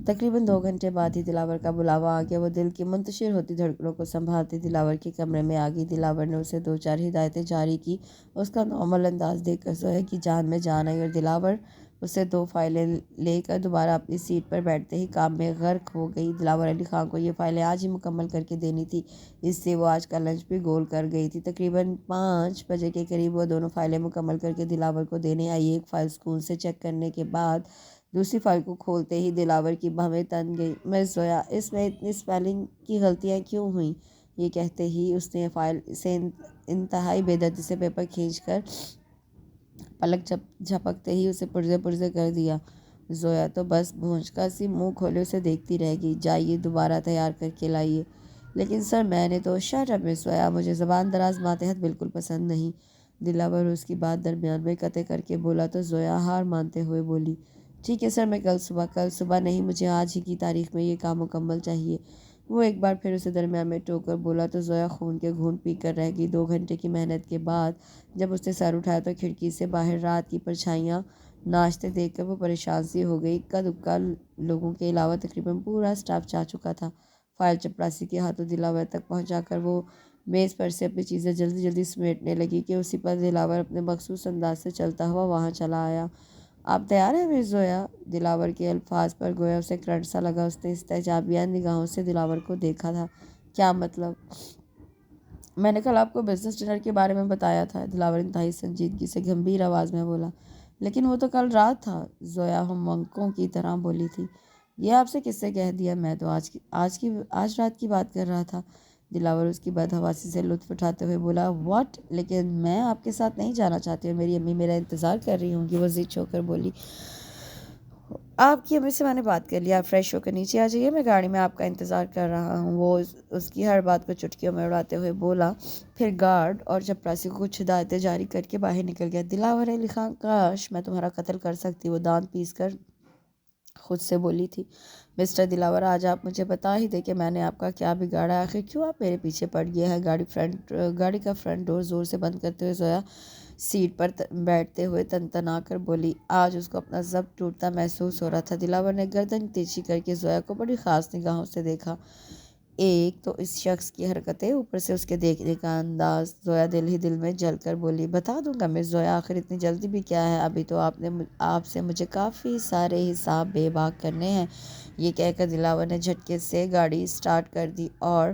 تقریباً 2 گھنٹے بعد ہی دلاور کا بلاوا آ گیا۔ وہ دل کی منتشر ہوتی دھڑکنوں کو سنبھالتی دلاور کے کمرے میں آ گئی۔ دلاور نے اسے 2-4 ہدایتیں جاری کی۔ اس کا نارمل انداز دیکھ کر زویا کی جان میں جان آئی اور دلاور اسے 2 فائلیں لے کر دوبارہ اپنی سیٹ پر بیٹھتے ہی کام میں غرق ہو گئی۔ دلاور علی خان کو یہ فائلیں آج ہی مکمل کر کے دینی تھی، اس سے وہ آج کا لنچ بھی گول کر گئی تھی۔ تقریباً 5 بجے کے قریب وہ دونوں فائلیں مکمل کر کے دلاور کو دینے آئی۔ ایک فائل سکون سے چیک کرنے کے بعد دوسری فائل کو کھولتے ہی دلاور کی بھویں تن گئی۔ مس زویا، اس میں اتنی اسپیلنگ کی غلطیاں کیوں ہوئیں؟ یہ کہتے ہی اس نے فائل سے انتہائی بے دردی سے پیپر کھینچ کر پلک جھپکتے ہی اسے پرزے پرزے کر دیا۔ زویا تو بس بھونچکا سی منہ کھولے اسے دیکھتی رہ گئی۔ جائیے دوبارہ تیار کر کے لائیے۔ لیکن سر میں نے تو… شٹ اپ مس زویا، مجھے زبان دراز ماتحت بالکل پسند نہیں۔ دلاور اس کی بات درمیان میں قطع کر کے بولا تو زویا ہار مانتے ہوئے بولی، ٹھیک ہے سر، میں کل صبح نہیں، مجھے آج ہی کی تاریخ میں یہ کام مکمل چاہیے۔ وہ ایک بار پھر اسے درمیان میں ٹوک کر بولا تو زویا خون کے گھونٹ پی کر رہ گئی۔ 2 گھنٹے کی محنت کے بعد جب اس نے سر اٹھایا تو کھڑکی سے باہر رات کی پرچھائیاں ناچتے دیکھ کر وہ پریشان سی ہو گئی۔ اکا دکا لوگوں کے علاوہ تقریباً پورا اسٹاف جا چکا تھا۔ فائل چپراسی کے ہاتھوں دلاور تک پہنچا کر وہ میز پر سے اپنی چیزیں جلدی جلدی سمیٹنے لگی کہ اسی پر دلاور اپنے مخصوص انداز سے چلتا ہوا وہاں چلا آیا۔ آپ تیار ہیں مس زویا؟ دلاور کے الفاظ پر گویا اسے کرنٹ سا لگا۔ اس نے استعجابیہ نگاہوں سے دلاور کو دیکھا تھا۔ کیا مطلب؟ میں نے کل آپ کو بزنس ڈنر کے بارے میں بتایا تھا، دلاور انتہائی سنجیدگی سے گمبھیر آواز میں بولا۔ لیکن وہ تو کل رات تھا، زویا ہم منکوں کی طرح بولی تھی۔ یہ آپ سے کس سے کہہ دیا؟ میں تو آج رات کی بات کر رہا تھا۔ دلاور اس کی بدحواسی سے لطف اٹھاتے ہوئے بولا، واٹ؟ لیکن میں آپ کے ساتھ نہیں جانا چاہتی ہوں، میری امی میرا انتظار کر رہی ہوں گی۔ وہ ضد ہو کر بولی، آپ کی امی سے میں نے بات کر لیا، آپ فریش ہو کر نیچے آ جائیے، میں گاڑی میں آپ کا انتظار کر رہا ہوں۔ وہ اس کی ہر بات کو چٹکیوں میں اڑاتے ہوئے بولا، پھر گارڈ اور چپراسی کو کچھ ہدایتیں جاری کر کے باہر نکل گیا۔ دلاور علی خان، کاش میں تمہارا قتل کر سکتی، وہ دانت پیس کر خود سے بولی تھی۔ مسٹر دلاور، آج آپ مجھے بتا ہی دے کہ میں نے آپ کا کیا بگاڑا، آخر کیوں آپ میرے پیچھے پڑ گئے ہیں؟ گاڑی کا فرنٹ ڈور زور سے بند کرتے ہوئے زویا سیٹ پر بیٹھتے ہوئے تنتنا کر بولی۔ آج اس کو اپنا ضبط ٹوٹتا محسوس ہو رہا تھا۔ دلاور نے گردن تیزی کر کے زویا کو بڑی خاص نگاہوں سے دیکھا۔ ایک تو اس شخص کی حرکتیں، اوپر سے اس کے دیکھنے کا انداز۔ زویا دل ہی دل میں جل کر بولی، بتا دوں گا مس زویا، آخر اتنی جلدی بھی کیا ہے؟ ابھی تو آپ سے مجھے کافی سارے حساب بے باک کرنے ہیں۔ یہ کہہ کر دلاور نے جھٹکے سے گاڑی سٹارٹ کر دی اور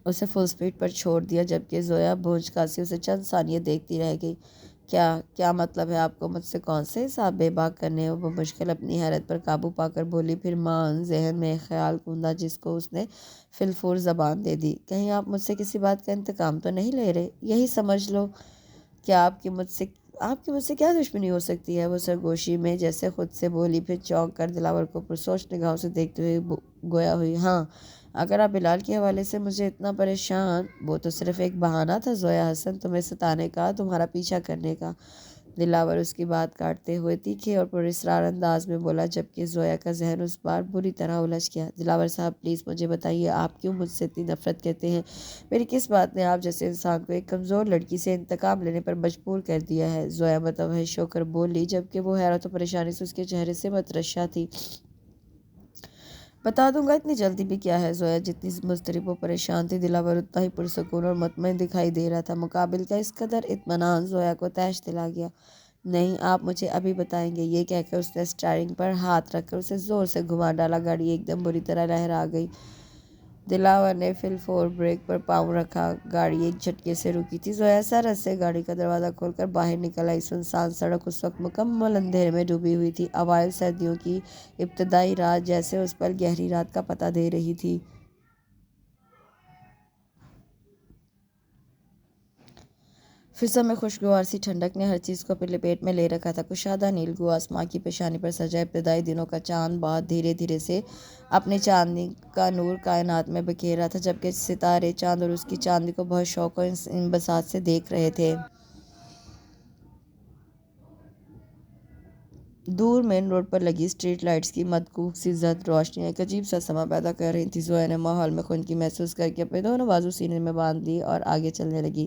اسے فل سپیڈ پر چھوڑ دیا، جبکہ زویا بھونج کھانسی اسے چند ثانیے دیکھتی رہ گئی۔ کیا مطلب ہے آپ کو مجھ سے کون سے حساب بے باک کرنے ہیں؟ وہ مشکل اپنی حیرت پر قابو پا کر بولی، پھر مان ذہن میں ایک خیال کوندا جس کو اس نے فی الفور زبان دے دی۔ کہیں آپ مجھ سے کسی بات کا انتقام تو نہیں لے رہے؟ یہی سمجھ لو۔ کیا آپ کی مجھ سے کیا دشمنی ہو سکتی ہے؟ وہ سرگوشی میں جیسے خود سے بولی، پھر چونک کر دلاور کو پرسوچ نگاہوں سے دیکھتے ہوئے گویا ہوئی، ہاں، اگر آپ بلال کے حوالے سے مجھے اتنا پریشان، وہ تو صرف ایک بہانہ تھا زویا حسن، تمہیں ستانے کا، تمہارا پیچھا کرنے کا۔ دلاور اس کی بات کاٹتے ہوئے تیکھے اور پراسرار انداز میں بولا، جبکہ زویا کا ذہن اس بار بری طرح الجھ گیا۔ دلاور صاحب، پلیز مجھے بتائیے، آپ کیوں مجھ سے اتنی نفرت کرتے ہیں؟ میری کس بات نے آپ جیسے انسان کو ایک کمزور لڑکی سے انتقام لینے پر مجبور کر دیا ہے؟ زویا متوحش ہو کر بولی، جبکہ وہ حیرت و پریشانی سے اس کے چہرے سے مترشح تھی۔ بتا دوں گا، اتنی جلدی بھی کیا ہے؟ زویا جتنی مضطرب و پریشان تھی، دلاور اتنا ہی پرسکون اور مطمئن دکھائی دے رہا تھا۔ مقابل کا اس قدر اطمینان زویا کو طیش دلا گیا۔ نہیں، آپ مجھے ابھی بتائیں گے، یہ کہہ کر اس نے اسٹیئرنگ پر ہاتھ رکھ کر اسے زور سے گھما ڈالا۔ گاڑی ایک دم بری طرح لہرا گئی۔ دلاور نے فی الفور بریک پر پاؤں رکھا۔ گاڑی ایک جھٹکے سے رکی تھی۔ زویا سرعت سے گاڑی کا دروازہ کھول کر باہر نکل آئی۔ سنسان سڑک اس وقت مکمل اندھیرے میں ڈوبی ہوئی تھی۔ اوائل سردیوں کی ابتدائی رات جیسے اس پر گہری رات کا پتہ دے رہی تھی۔ فضا میں خوشگوار سی ٹھنڈک نے ہر چیز کو اپنے لپیٹ میں لے رکھا تھا۔ کشادہ نیلگوں آسمان کی پیشانی پر سجا ابتدائی دنوں کا چاند بعد دھیرے دھیرے سے اپنے چاندنی کا نور کائنات میں بکھیر رہا تھا، جبکہ ستارے چاند اور اس کی چاندنی کو بہت شوق و انبساط سے دیکھ رہے تھے۔ دور مین روڈ پر لگی اسٹریٹ لائٹس کی مدقوق سی زرد روشنیاں ایک عجیب سا سما پیدا کر رہی تھیں۔ زویا نے ماحول میں خنکی محسوس کر کے اپنے دونوں بازو سینے میں باندھ لی اور آگے چلنے لگی۔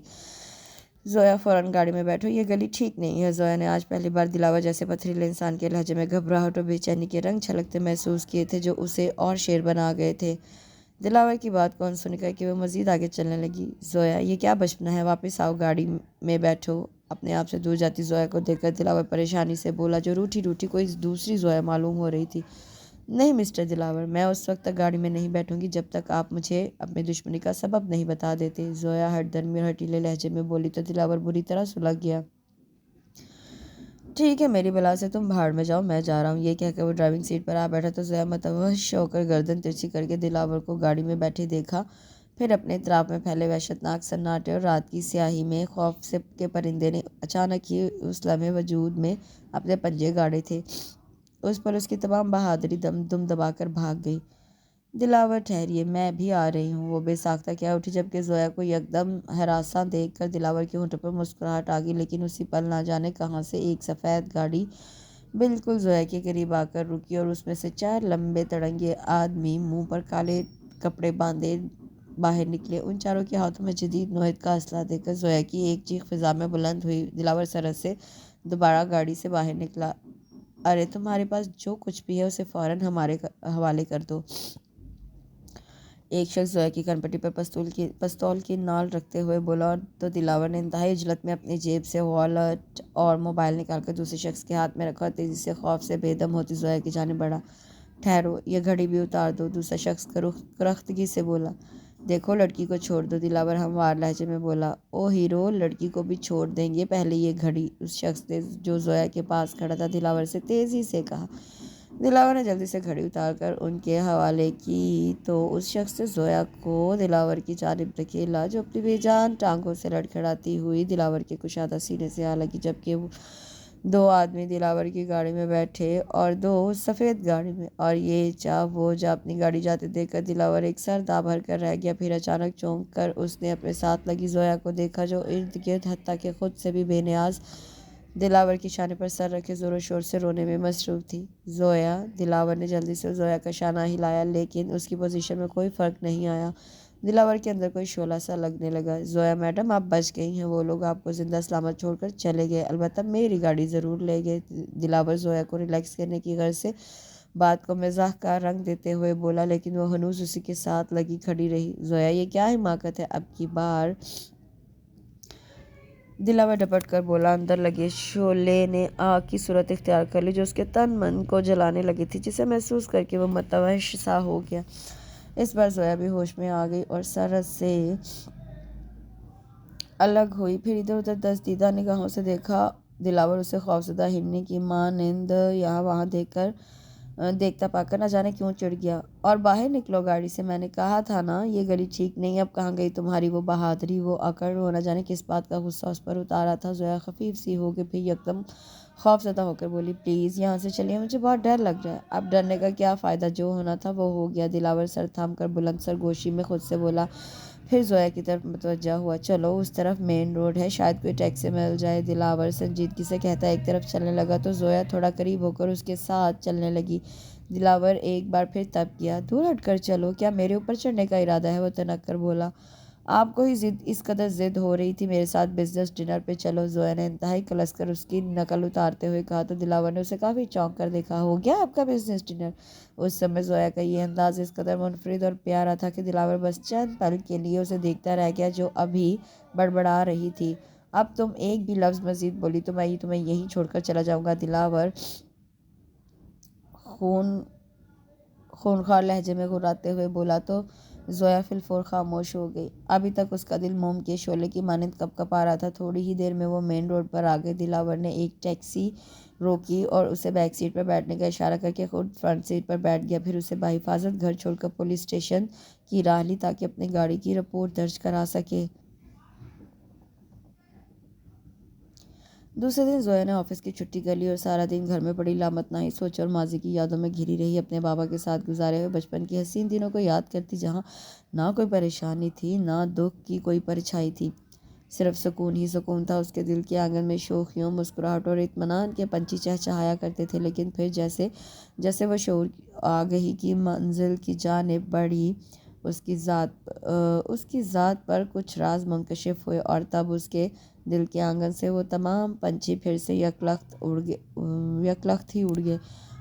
زویا، فوراً گاڑی میں بیٹھو، یہ گلی ٹھیک نہیں ہے۔ زویا نے آج پہلی بار دلاور جیسے پتھریلے انسان کے لہجے میں گھبراہٹ اور بے چینی کے رنگ چھلکتے محسوس کیے تھے، جو اسے اور شیر بنا گئے تھے۔ دلاور کی بات کو انسنی کر کے وہ مزید آگے چلنے لگی۔ زویا، یہ کیا بچپنا ہے؟ واپس آؤ، گاڑی میں بیٹھو۔ اپنے آپ سے دور جاتی زویا کو دیکھ کر دلاور پریشانی سے بولا، جو روٹھی روٹھی کوئی دوسری زویا معلوم ہو رہی تھی۔ نہیں مسٹر دلاور، میں اس وقت تک گاڑی میں نہیں بیٹھوں گی جب تک آپ مجھے اپنی دشمنی کا سبب نہیں بتا دیتے۔ زویا ہٹ درمی اور ہٹیلے لہجے میں بولی تو دلاور بری طرح سلگ گیا۔ ٹھیک ہے، میری بلا سے تم بھاڑ میں جاؤ، میں جا رہا ہوں۔ یہ کہہ کر وہ ڈرائیونگ سیٹ پر آ بیٹھا تو زویا متوحش ہو کر گردن ترچھی کر کے دلاور کو گاڑی میں بیٹھے دیکھا، پھر اپنے اطراف میں پھیلے وحشتناک سناٹے اور رات کی سیاہی میں خوف کے پرندے نے اچانک ہی اس لمحے وجود میں اپنے پنجے گاڑے تھے۔ اس پر اس کی تمام بہادری دم دبا کر بھاگ گئی۔ دلاور، ٹھہریے، میں بھی آ رہی ہوں۔ وہ بے ساختہ کیا اٹھی، جبکہ زویا کو یکدم ہراساں دیکھ کر دلاور کے ہونٹوں پر مسکراہٹ آ گئی، لیکن اسی پل نہ جانے کہاں سے ایک سفید گاڑی بالکل زویا کے قریب آ کر رکی اور اس میں سے 4 لمبے تڑنگے آدمی منہ پر کالے کپڑے باندھے باہر نکلے۔ ان چاروں کے ہاتھوں میں جدید نوعیت کا اسلحہ دیکھ کر زویا کی ایک چیخ فضا میں بلند ہوئی۔ دلاور سرعت سے دوبارہ گاڑی سے باہر نکلا۔ ارے، تمہارے پاس جو کچھ بھی ہے اسے فوراً ہمارے حوالے کر دو۔ ایک شخص زویا کی کانپٹی پر پستول کی نال رکھتے ہوئے بولا تو دلاور نے انتہائی عجلت میں اپنی جیب سے والٹ اور موبائل نکال کر دوسرے شخص کے ہاتھ میں رکھا اور تیزی سے خوف سے بے دم ہوتی زویا کی جانب بڑھا۔ ٹھہرو، یہ گھڑی بھی اتار دو، دوسرا شخص کرختگی سے بولا۔ دیکھو لڑکی کو چھوڑ دو، دلاور ہموار لہجے میں بولا۔ او ہیرو، لڑکی کو بھی چھوڑ دیں گے، پہلے یہ گھڑی، اس شخص نے جو زویا کے پاس کھڑا تھا دلاور سے تیزی سے کہا۔ دلاور نے جلدی سے گھڑی اتار کر ان کے حوالے کی تو اس شخص نے زویا کو دلاور کی جانب دھکیلا جو اپنی بے جان ٹانگوں سے لڑکھڑاتی ہوئی دلاور کے کشادہ سینے سے آ لگی، جبکہ دو آدمی دلاور کی گاڑی میں بیٹھے اور دو سفید گاڑی میں، اور یہ وہ جا اپنی گاڑی جاتے دیکھ کر دلاور ایک سر داں بھر کر رہ گیا۔ پھر اچانک چونک کر اس نے اپنے ساتھ لگی زویا کو دیکھا جو ارد گرد حتیٰ کہ خود سے بھی بے نیاز دلاور کی شانے پر سر رکھے زور و شور سے رونے میں مصروف تھی۔ زویا، دلاور نے جلدی سے زویا کا شانہ ہلایا لیکن اس کی پوزیشن میں کوئی فرق نہیں آیا۔ دلاور کے اندر کوئی شعلہ سا لگنے لگا۔ زویا میڈم، آپ بچ گئی ہیں، وہ لوگ آپ کو زندہ سلامت چھوڑ کر چلے گئے، البتہ میری گاڑی ضرور لے گئے۔ دلاور زویا کو ریلیکس کرنے کی غرض سے بات کو مزاح کا رنگ دیتے ہوئے بولا، لیکن وہ ہنوز اسی کے ساتھ لگی کھڑی رہی۔ زویا، یہ کیا حماقت ہے اب کی بار؟ دلاور ڈپٹ کر بولا۔ اندر لگے شعلے نے آگ کی صورت اختیار کر لی جو اس کے تن من کو جلانے لگی تھی، جسے محسوس کر کے وہ متوحش سا ہو گیا۔ اس بار زویا بھی ہوش میں آ گئی اور سرد سے الگ ہوئی، پھر ادھر ادھر دزدیدہ نگاہوں سے دیکھا۔ دلاور اسے خوفزدہ ہرنی کی مانند یہاں وہاں دیکھتا پا کر نہ جانے کیوں چڑ گیا۔ اور باہر نکلو گاڑی سے، میں نے کہا تھا نا یہ گلی ٹھیک نہیں۔ اب کہاں گئی تمہاری وہ بہادری، وہ اکڑ؟ وہ نہ جانے کس بات کا غصہ اس پر اتارا تھا۔ زویا خفیف سی ہو گئی، پھر یکدم خوف زدہ ہو کر بولی، پلیز یہاں سے چلیے، مجھے بہت ڈر لگ رہا ہے۔ اب ڈرنے کا کیا فائدہ، جو ہونا تھا وہ ہو گیا۔ دلاور سر تھام کر بلند سرگوشی میں خود سے بولا، پھر زویا کی طرف متوجہ ہوا۔ چلو، اس طرف مین روڈ ہے، شاید کوئی ٹیکسی مل جائے۔ دلاور سنجیدگی سے کہتا ایک طرف چلنے لگا تو زویا تھوڑا قریب ہو کر اس کے ساتھ چلنے لگی۔ دلاور ایک بار پھر تب کیا، دور ہٹ کر چلو، کیا میرے اوپر چڑھنے کا ارادہ ہے؟ وہ تنک کر بولا۔ آپ کو ہی اس قدر ضد ہو رہی تھی، میرے ساتھ بزنس ڈنر پہ چلو، زویا نے انتہائی کلس کر اس کی نقل اتارتے ہوئے کہا تو دلاور نے اسے کافی چونک کر دیکھا۔ ہو گیا آپ کا بزنس ڈنر؟ اس سمے زویا کا یہ انداز اس قدر منفرد اور پیارا تھا کہ دلاور بس چند پل کے لیے اسے دیکھتا رہ گیا جو ابھی بڑبڑا رہی تھی۔ اب تم ایک بھی لفظ مزید بولی تو میں تمہیں یہیں چھوڑ کر چلا جاؤں گا۔ دلاور خونخوار لہجے میں غراتے ہوئے بولا تو زویا فی الفور خاموش ہو گئی۔ ابھی تک اس کا دل موم کے شعلے کی مانند کپکپا رہا تھا۔ تھوڑی ہی دیر میں وہ مین روڈ پر آ گئے۔ دلاور نے ایک ٹیکسی روکی اور اسے بیک سیٹ پر بیٹھنے کا اشارہ کر کے خود فرنٹ سیٹ پر بیٹھ گیا، پھر اسے بحفاظت گھر چھوڑ کر پولیس اسٹیشن کی راہ لی تاکہ اپنی گاڑی کی رپورٹ درج کرا سکے۔ دوسرے دن زویا نے آفس کی چھٹی کر لی اور سارا دن گھر میں پڑی لامتناہی سوچے اور ماضی کی یادوں میں گھری رہی۔ اپنے بابا کے ساتھ گزارے ہوئے بچپن کی حسین دنوں کو یاد کرتی، جہاں نہ کوئی پریشانی تھی، نہ دکھ کی کوئی پرچھائی تھی، صرف سکون ہی سکون تھا۔ اس کے دل کے آنگن میں شوخیوں، مسکراہٹ اور اطمینان کے پنچھی چہچہایا کرتے تھے، لیکن پھر جیسے جیسے وہ شعور آگہی کی منزل کی جانب بڑھی، اس کی ذات پر کچھ راز منکشف ہوئے اور تب اس کے دل کے آنگن سے وہ تمام پنچھی پھر سے یک لخت ہی اڑ گئے۔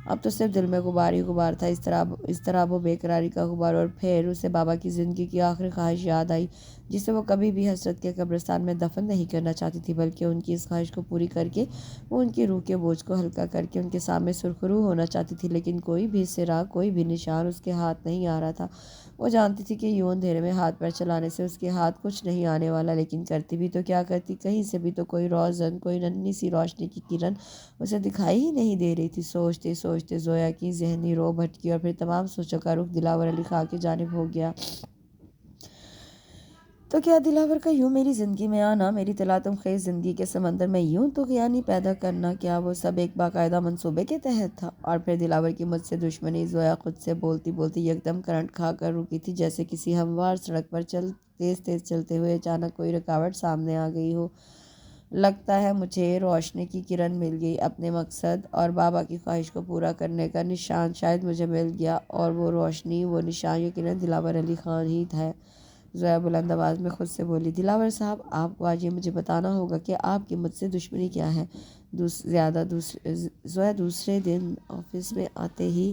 اب تو صرف دل میں غبار ہی غبار تھا، اضطراب و بے قراری کا غبار۔ اور پھر اسے بابا کی زندگی کی آخری خواہش یاد آئی، جسے وہ کبھی بھی حسرت کے قبرستان میں دفن نہیں کرنا چاہتی تھی، بلکہ ان کی اس خواہش کو پوری کر کے وہ ان کی روح کے بوجھ کو ہلکا کر کے ان کے سامنے سرخرو ہونا چاہتی تھی، لیکن کوئی بھی سرا، کوئی بھی نشان اس کے ہاتھ نہیں آ رہا تھا۔ وہ جانتی تھی کہ یوں اندھیرے میں ہاتھ پیر چلانے سے اس کے ہاتھ کچھ نہیں آنے والا، لیکن کرتی بھی تو کیا کرتی؟ کہیں سے بھی تو کوئی روزن، کوئی ننھی سی روشنی کی کرن اسے دکھائی ہی نہیں دے رہی تھی۔ سوچتے سوچتے زویا کی ذہنی رو بھٹکی اور پھر تمام سوچوں کا رخ دلاور علی خاں کی جانب ہو گیا۔ تو کیا دلاور کا یوں میری زندگی میں آنا، میری تلاطم خیز زندگی کے سمندر میں یوں طغیانی پیدا کرنا، کیا وہ سب ایک باقاعدہ منصوبے کے تحت تھا؟ اور پھر دلاور کی مجھ سے دشمنی؟ زویا خود سے بولتی بولتی یکدم کرنٹ کھا کر رکی تھی، جیسے کسی ہموار سڑک پر تیز تیز چلتے ہوئے اچانک کوئی رکاوٹ سامنے آ گئی ہو۔ لگتا ہے مجھے روشنی کی کرن مل گئی، اپنے مقصد اور بابا کی خواہش کو پورا کرنے کا نشان شاید مجھے مل گیا، اور وہ روشنی، وہ نشان، یہ کرن دلاور علی خان ہی ہے۔ زویا بلند آواز میں خود سے بولی، دلاور صاحب، آپ کو آج یہ مجھے بتانا ہوگا کہ آپ کی مجھ سے دشمنی کیا ہے۔ زویا دوسرے دن آفس میں آتے ہی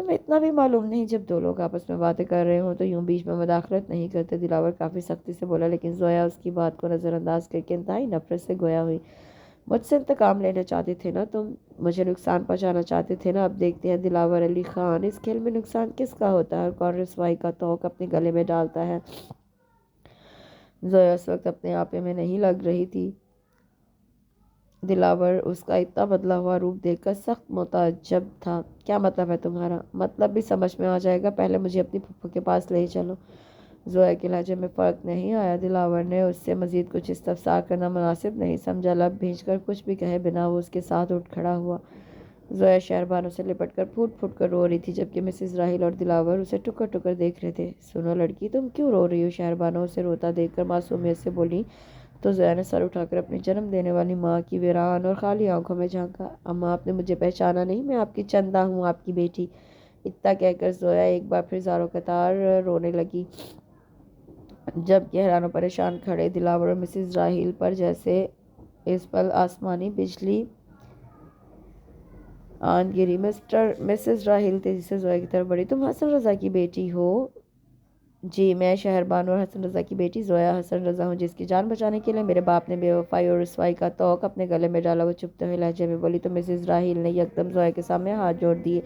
تمہیں اتنا بھی معلوم نہیں جب دو لوگ آپس میں باتیں کر رہے ہوں تو یوں بیچ میں مداخلت نہیں کرتے؟ دلاور کافی سختی سے بولا، لیکن زویا اس کی بات کو نظر انداز کر کے انتہائی نفرت سے گویا ہوئی۔ مجھ سے انتقام لینا چاہتے تھے نا تم؟ مجھے نقصان پہنچانا چاہتے تھے نا؟ اب دیکھتے ہیں دلاور علی خان، اس کھیل میں نقصان کس کا ہوتا ہے اور کون رسوائی کا طوق اپنے گلے میں ڈالتا ہے؟ زویا اس وقت اپنے آپے میں نہیں لگ رہی تھی۔ دلاور اس کا اتنا بدلا ہوا روپ دیکھ کر سخت متعجب تھا۔ کیا مطلب ہے تمہارا؟ مطلب بھی سمجھ میں آ جائے گا، پہلے مجھے اپنی پھپھو کے پاس لے چلو۔ زویا کے لہجے میں فرق نہیں آیا۔ دلاور نے اس سے مزید کچھ استفسار کرنا مناسب نہیں سمجھا۔ لب بھینچ کر کچھ بھی کہے بنا وہ اس کے ساتھ اٹھ کھڑا ہوا۔ زویا شہربانو سے لپٹ کر پھوٹ پھوٹ کر رو رہی تھی، جبکہ مسز راہیل اور دلاور اسے ٹکر ٹکر دیکھ رہے تھے۔ سنو لڑکی، تم کیوں رو رہی ہو؟ شہربانو اسے روتا دیکھ کر معصومیت سے بولی تو زویا نے سر اٹھا کر اپنی جنم دینے والی ماں کی ویران اور خالی آنکھوں میں جھانکا۔ اماں، آپ نے مجھے پہچانا نہیں؟ میں آپ کی چندہ ہوں، آپ کی بیٹی۔ اتنا کہہ کر زویا ایک بار پھر زاروں قطار رونے لگی، جبکہ حیران و پریشان کھڑے دلاور اور مسز راہیل پر جیسے اس پل آسمانی بجلی آن گری۔ مسز راہیل تیزی سے زویا کی طرف بڑھی۔ تم حسن رضا کی بیٹی ہو؟ جی، میں شہربانو اور حسن رضا کی بیٹی زویا حسن رضا ہوں، جس کی جان بچانے کے لیے میرے باپ نے بے وفائی اور رسوائی کا طوق اپنے گلے میں ڈالا۔ وہ چپتے ہوئے لہجے میں بولی تو مسز راہیل نے یکدم زویا کے سامنے ہاتھ جوڑ دیے۔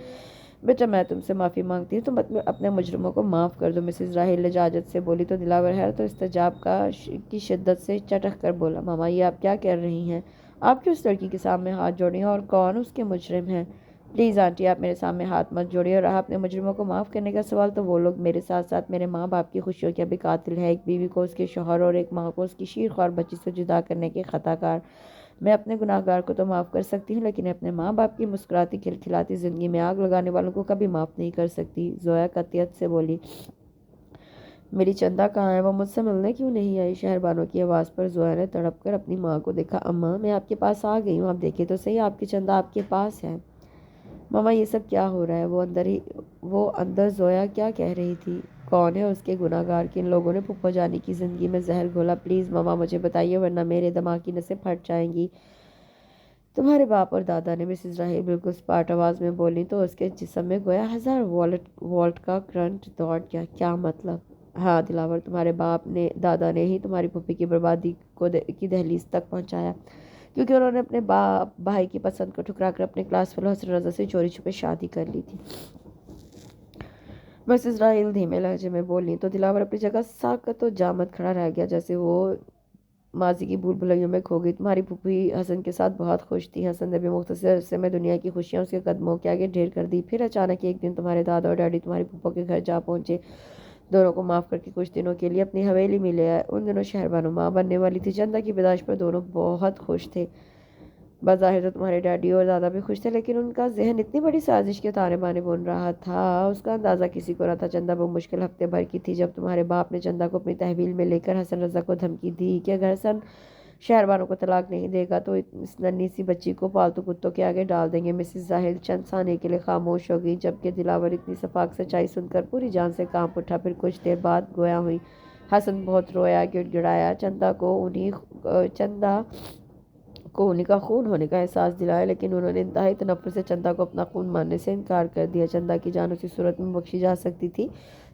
بیٹا، میں تم سے معافی مانگتی ہوں، تم اپنے مجرموں کو معاف کر دو، مسز راہیل لجاجت سے بولی تو دلاور حیرت و استعجاب کی شدت سے چٹک کر بولا، ماما یہ آپ کیا کہہ رہی ہیں؟ آپ کیوں اس لڑکی کے سامنے ہاتھ جوڑی ہیں اور کون اس کے مجرم ہیں؟ پلیز آنٹی، آپ میرے سامنے ہاتھ مت جوڑیے، اور رہا اپنے مجرموں کو معاف کرنے کا سوال تو وہ لوگ میرے ساتھ ساتھ میرے ماں باپ کی خوشیوں کے بھی قاتل ہیں، ایک بیوی کو اس کے شوہر اور ایک ماں کو اس کی شیر خوار بچی سے جدا کرنے کے خطا کار۔ میں اپنے گناہ گار کو تو معاف کر سکتی ہوں، لیکن اپنے ماں باپ کی مسکراتی کھلکھلاتی زندگی میں آگ لگانے والوں کو کبھی معاف نہیں کر سکتی۔ زویا قطعیت سے بولی، میری چندہ کہاں ہے؟ وہ مجھ سے ملنے کیوں نہیں آئی؟ شہربانو کی آواز پر زویا نے تڑپ کر اپنی ماں کو دیکھا۔ اماں، میں آپ کے پاس آ گئی ہوں، آپ دیکھیں تو صحیح، آپ کی چندہ آپ کے پاس ہے۔ ماما یہ سب کیا ہو رہا ہے؟ وہ اندر زویا کیا کہہ رہی تھی؟ کون ہے اس کے گناہ گار؟ کن لوگوں نے پھپھو جانی کی زندگی میں زہر گھولا؟ پلیز ماما مجھے بتائیے، ورنہ میرے دماغ کی نسیں پھٹ جائیں گی۔ تمہارے باپ اور دادا نے، مسز راہیل بالکل سپاٹ آواز میں بولی تو اس کے جسم میں گویا 1000 وولٹ کا کرنٹ دوڑ گیا۔ کیا مطلب؟ ہاں دلاور، تمہارے دادا نے ہی تمہاری پھوپھی کی بربادی کی دہلیز تک پہنچایا، کیونکہ انہوں نے اپنے بھائی کی پسند کو ٹھکرا کر اپنے کلاس فیلو حسن رضا سے چوری چھپے شادی کر لی تھی۔ مسز راہیل دھیمے لہجے میں بولی تو دلاور اپنی جگہ ساکت و جامد کھڑا رہ گیا، جیسے وہ ماضی کی بھول بھلائیوں میں کھو گئی۔ تمہاری پھوپھی حسن کے ساتھ بہت خوش تھی۔ حسن نے بھی مختصر عرصے میں دنیا کی خوشیاں اس کے قدموں کے آگے ڈھیر کر دی۔ پھر اچانک ایک دن تمہارے دادا اور ڈیڈی تمہاری پھوپھو کے گھر جا پہنچے، دونوں کو معاف کر کے کچھ دنوں کے لیے اپنی حویلی میں لے آئے۔ ان دنوں شہربانو ماں بننے والی تھی۔ چندہ کی پیدائش پر دونوں بہت خوش تھے۔ بظاہر تو تمہارے ڈیڈی اور دادا بھی خوش تھے، لیکن ان کا ذہن اتنی بڑی سازش کے تانے بانے بن رہا تھا، اس کا اندازہ کسی کو نہ تھا۔ چندہ بمشکل ہفتے بھر کی تھی جب تمہارے باپ نے چندہ کو اپنی تحویل میں لے کر حسن رضا کو دھمکی دی کہ اگر حسن شہربانو کو طلاق نہیں دے گا تو اس ننھی سی بچی کو پالتو کتوں کے آگے ڈال دیں گے۔ مسز راہیل چند ثانیے کے لیے خاموش ہو گئی، جبکہ دلاور اتنی سفاک سچائی سن کر پوری جان سے کانپ اٹھا۔ پھر کچھ دیر بعد گویا ہوئی، حسن بہت رویا، گڑ گڑایا، چندہ کو انہی کا خون ہونے کا احساس دلایا، لیکن انہوں نے انتہائی تنفر سے چندہ کو اپنا خون ماننے سے انکار کر دیا۔ چندہ کی جان اسی صورت میں بخشی جا سکتی تھی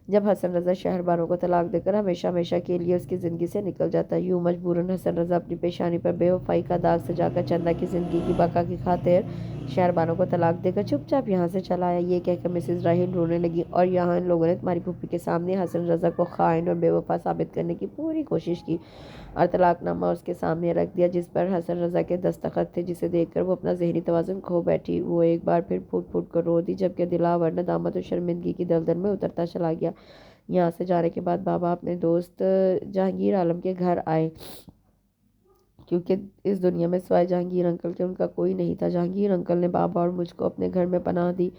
جب حسن رضا شہربانو کو طلاق دے کر ہمیشہ ہمیشہ کے لیے اس کی زندگی سے نکل جاتا۔ یوں مجبوراً حسن رضا اپنی پیشانی پر بے وفائی کا داغ سجا کر چندہ کی زندگی کی بقا کی خاطر شہربانو کو طلاق دے کر چپ چاپ یہاں سے چلا آیا۔ یہ کہہ کر مسز راہیل رونے لگی، اور یہاں ان لوگوں نے تمہاری پھوپھی کے سامنے حسن رضا کو خائن اور بے وفا ثابت کرنے کی پوری کوشش کی اور طلاق نامہ اس کے سامنے رکھ دیا جس پر حسن رضا کے دستخط تھے، جسے دیکھ کر وہ اپنا ذہنی توازن کھو بیٹھی۔ وہ ایک بار پھر پھوٹ پھوٹ کر رو دی، جبکہ دلاور ندامت اور شرمندگی کی دلدل میں اترتا چلا گیا۔ یہاں سے جانے کے بعد بابا اپنے دوست جہانگیر عالم کے گھر آئے، کیونکہ اس دنیا میں سوائے جہانگیر انکل کے ان کا کوئی نہیں تھا۔ جہانگیر انکل نے بابا اور مجھ کو اپنے گھر میں پناہ دی۔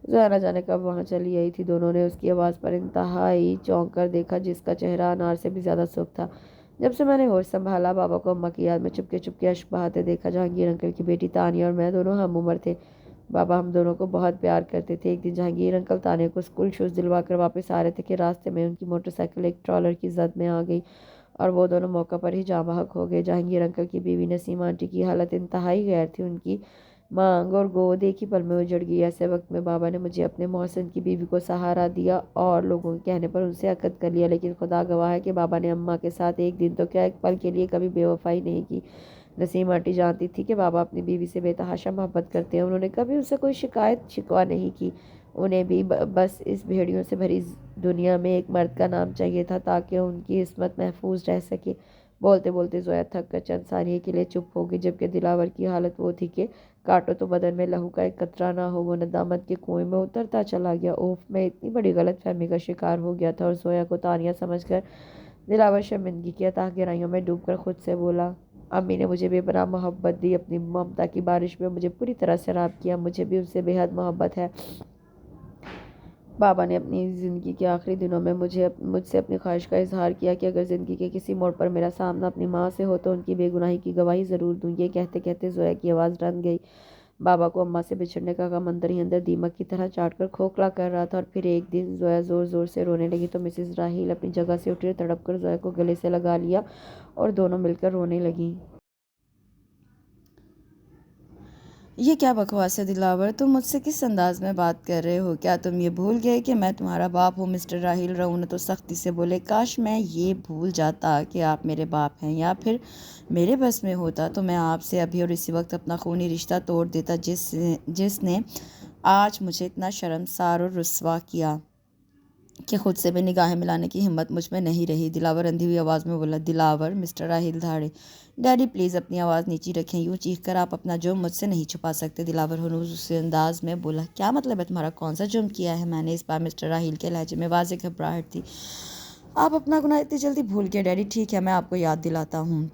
زویا نہ جانے کب وہاں چلی آئی تھی۔ دونوں نے اس کی آواز پر انتہائی چونک کر دیکھا، جس کا چہرہ انار سے بھی زیادہ سرخ تھا۔ جب سے میں نے ہوش سنبھالا، بابا کو اماں کی یاد میں چپکے چپکے اشک بہاتے دیکھا۔ جہانگیر انکل کی بیٹی تانیہ اور میں دونوں ہم عمر تھے۔ بابا ہم دونوں کو بہت پیار کرتے تھے۔ ایک دن جہانگیر انکل تانیہ کو اسکول شوز دلوا کر واپس آ رہے تھے کہ راستے میں ان کی موٹر سائیکل ایک ٹرالر کی زد میں آ گئی اور وہ دونوں موقع پر ہی جاں بحق ہو گئے۔ جہانگیر انکل کی بیوی نسیم آنٹی کی حالت انتہائی غیر تھی۔ ان کی مانگ اور گود ایک ہی پل میں اجڑ گئی۔ ایسے وقت میں بابا نے مجھے اپنے محسن کی بیوی کو سہارا دیا اور لوگوں کے کہنے پر ان سے عقد کر لیا، لیکن خدا گواہ ہے کہ بابا نے اماں کے ساتھ ایک دن تو کیا ایک پل کے لیے کبھی بے وفائی نہیں کی۔ نسیم آنٹی جانتی تھی کہ بابا اپنی بیوی سے بے تحاشا محبت کرتے ہیں، انہوں نے کبھی ان سے کوئی شکایت شکوہ نہیں کی۔ انہیں بھی بس اس بھیڑیوں سے بھری دنیا میں ایک مرد کا نام چاہیے تھا تاکہ ان کی عصمت محفوظ رہ سکے۔ بولتے بولتے زویا تھک کر چند ثانیے کے لیے چپ ہو گئی، جبکہ دلاور کی حالت وہ تھی کہ کاٹو تو بدن میں لہو کا ایک قطرہ نہ ہو۔ وہ ندامت کے کنویں میں اترتا چلا گیا۔ اوف، میں اتنی بڑی غلط فہمی کا شکار ہو گیا تھا۔ اور زویا کو تانیہ سمجھ کر دلاور شرمندگی کی اتھاہ گہرائیوں میں ڈوب کر خود سے بولا، امی نے مجھے بے پناہ محبت دی، اپنی ممتا کی بارش میں مجھے پوری طرح سیراب کیا، مجھے بھی ان سے بے حد محبت ہے۔ بابا نے اپنی زندگی کے آخری دنوں میں مجھ سے اپنی خواہش کا اظہار کیا کہ اگر زندگی کے کسی موڑ پر میرا سامنا اپنی ماں سے ہو تو ان کی بے گناہی کی گواہی ضرور دوں۔ یہ کہتے کہتے زویا کی آواز رن گئی۔ بابا کو اماں سے بچھڑنے کا غم اندر ہی اندر دیمک کی طرح چاٹ کر کھوکھلا کر رہا تھا۔ اور پھر ایک دن زویا زور زور سے رونے لگی تو مسز راحیل اپنی جگہ سے اٹھی اور تڑپ کر زویا کو گلے سے لگا لیا اور دونوں مل کر رونے لگیں۔ یہ کیا بکواس ہے دلاور، تم مجھ سے کس انداز میں بات کر رہے ہو؟ کیا تم یہ بھول گئے کہ میں تمہارا باپ ہوں؟ مسٹر راحیل رعونت و سختی سے بولے۔ کاش میں یہ بھول جاتا کہ آپ میرے باپ ہیں، یا پھر میرے بس میں ہوتا تو میں آپ سے ابھی اور اسی وقت اپنا خونی رشتہ توڑ دیتا جس نے آج مجھے اتنا شرمسار اور رسوا کیا کہ خود سے بھی نگاہیں ملانے کی ہمت مجھ میں نہیں رہی۔ دلاور اندھی ہوئی آواز میں بولا۔ دلاور، مسٹر راحیل دھاڑے۔ ڈیڈی پلیز اپنی آواز نیچی رکھیں، یوں چیخ کر آپ اپنا جرم مجھ سے نہیں چھپا سکتے۔ دلاور ہنوز اسی انداز میں بولا۔ کیا مطلب ہے تمہارا؟ کون سا جرم کیا ہے میں نے؟ اس بار مسٹر راحیل کے لہجے میں واضح گھبراہٹ تھی۔ آپ اپنا گناہ اتنی جلدی بھول گئے ڈیڈی؟ ٹھیک ہے، میں آپ کو یاد دلاتا ہوں۔